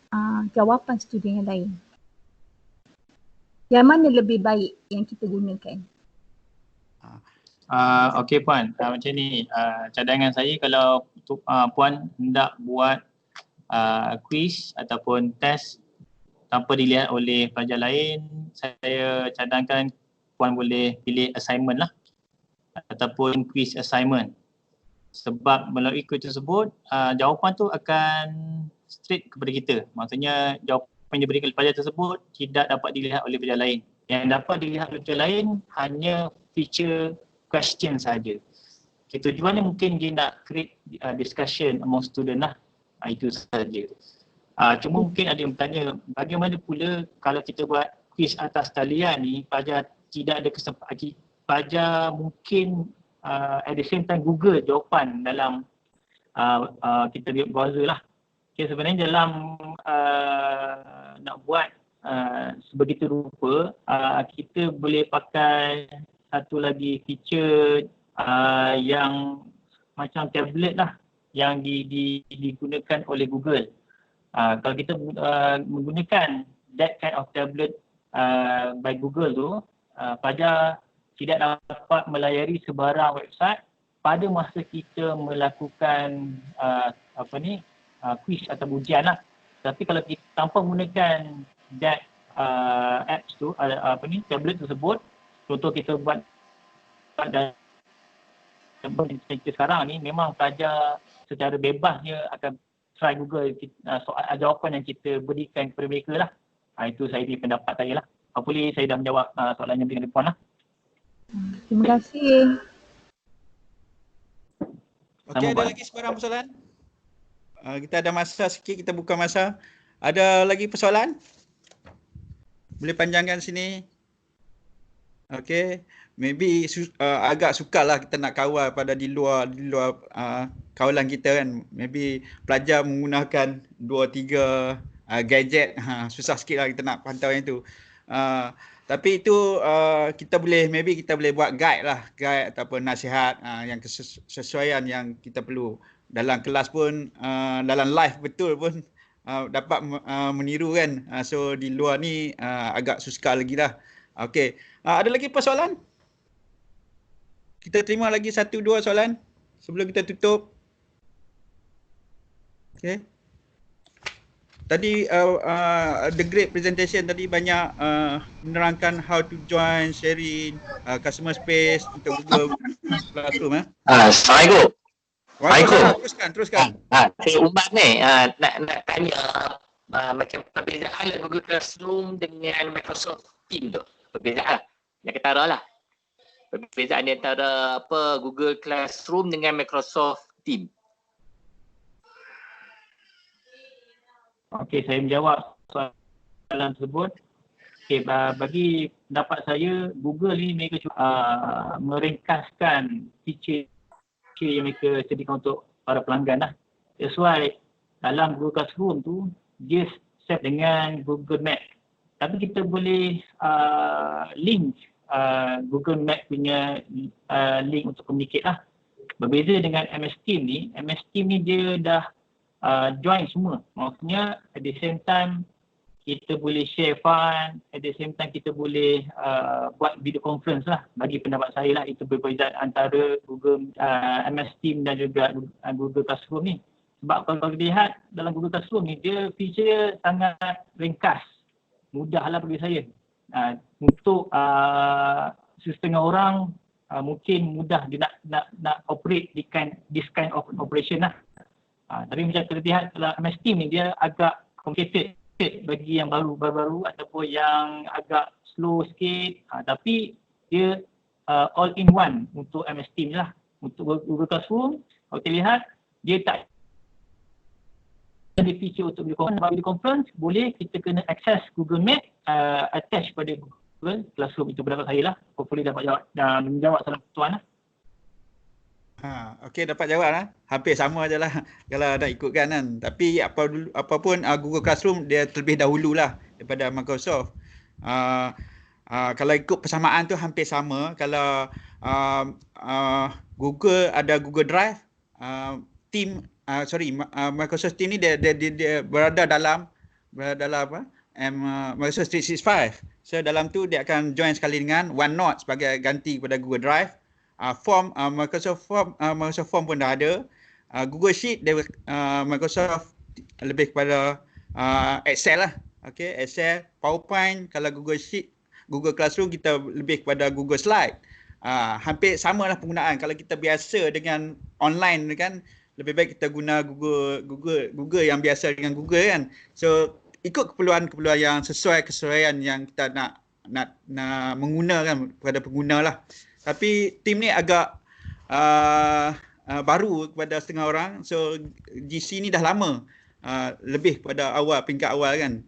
jawapan student yang lain. Yang mana lebih baik yang kita gunakan? Okey Puan, macam ni cadangan saya kalau Puan hendak buat quiz ataupun test tanpa dilihat oleh pelajar lain, saya cadangkan Puan boleh pilih assignment lah ataupun quiz assignment. Sebab melalui quiz tersebut jawapan tu akan straight kepada kita. Maksudnya jawapan yang diberikan oleh pelajar tersebut tidak dapat dilihat oleh pelajar lain. Yang dapat dilihat oleh pelajar lain hanya feature question saja. Tujuannya mungkin dia nak create discussion among student lah. Itu saja. Cuma mungkin ada yang bertanya, bagaimana pula kalau kita buat quiz atas talian ni, pelajar tidak ada kesempatan, pelajar mungkin at the same time Google jawapan dalam kita lihat browser lah. Okay, sebenarnya dalam nak buat sebegitu rupa, kita boleh pakai satu lagi feature yang macam tablet lah yang digunakan oleh Google. Kalau kita menggunakan that kind of tablet by Google tu, pelajar tidak dapat melayari sebarang website pada masa kita melakukan quiz atau ujian lah. Tapi kalau kita tanpa menggunakan that apps tu, tablet tersebut, contoh kita buat dan sekarang ni memang pelajar secara bebasnya akan try Google soal jawapan yang kita berikan kepada mereka lah. Itu saya di pendapat saya lah. Hopefully saya dah menjawab soalan yang berikan depan lah. Terima kasih. Okey, ada lagi sebarang persoalan? Kita ada masa sikit, kita buka masa. Ada lagi persoalan? Boleh panjangkan sini. Okey, maybe agak sukarlah kita nak kawal pada di luar kawalan kita kan. Maybe pelajar menggunakan 2-3 gadget, susah sikit lah kita nak pantau yang tu. Tapi itu kita boleh buat guide lah, guide ataupun nasihat yang kesesuaian yang kita perlu. Dalam kelas pun, dalam live betul pun dapat meniru kan. So di luar ni agak sukar lagi lah. Okey, ada lagi persoalan? Kita terima lagi 1-2 soalan sebelum kita tutup. Okey. Tadi the great presentation tadi banyak menerangkan how to join, sharing, customer space untuk Google Classroom. Assalamualaikum. Waalaikumsalam. Teruskan. Saya Umar ni nak tanya macam perbezaan Google Classroom dengan Microsoft Teams tu. Perbezaan yang ketara lah. Perbezaan di antara Google Classroom dengan Microsoft Teams. Okey, saya menjawab soalan tersebut. Okey, bagi pendapat saya, Google ni mereka meringkaskan feature yang mereka sediakan untuk para pelanggan lah. That's why dalam Google Classroom tu, dia set dengan Google Map. Tapi kita boleh link Google Map punya link untuk communicate lah. Berbeza dengan MS Teams ni dia dah join semua. Maksudnya at the same time kita boleh share file, at the same time kita boleh buat video conference lah. Bagi pendapat saya lah, itu perbezaan antara Google MS Teams dan juga Google Classroom ni. Sebab kalau dilihat dalam Google Classroom ni, dia feature sangat ringkas, mudah lah bagi saya. Untuk setengah orang mungkin mudah dia nak operate this kind of operation lah. Tapi macam kita lihat dalam MS Teams ni, dia agak complicated bagi yang baru-baru ataupun yang agak slow sikit. Tapi dia all in one untuk MS Teams lah. Untuk Google Classroom, kalau kita lihat, dia tak ada feature untuk video conference. Boleh kita kena access Google Map, attach pada Google Classroom. Itu pendapat saya lah. Hopefully dapat jawab dan menjawab soalan tuan lah. Okey, dapat jawab lah. Hampir sama je lah kalau nak ikutkan kan. Tapi apapun Google Classroom dia terlebih dahulu lah daripada Microsoft. Kalau ikut persamaan tu hampir sama. Kalau Google ada Google Drive, Microsoft Teams ni dia berada dalam Microsoft 365. So dalam tu dia akan join sekali dengan OneNote sebagai ganti kepada Google Drive. Microsoft Form pun dah ada. Google Sheet Microsoft lebih kepada Excel lah. Okay, Excel, PowerPoint. Kalau Google Sheet, Google Classroom kita lebih kepada Google Slide. Hampir samalah penggunaan. Kalau kita biasa dengan online kan, lebih baik kita guna Google yang biasa dengan Google kan. So ikut keperluan yang kesesuaian yang kita nak menggunakan kepada pengguna lah. Tapi tim ni agak baru kepada setengah orang. So GC ni dah lama, lebih pada peringkat awal kan.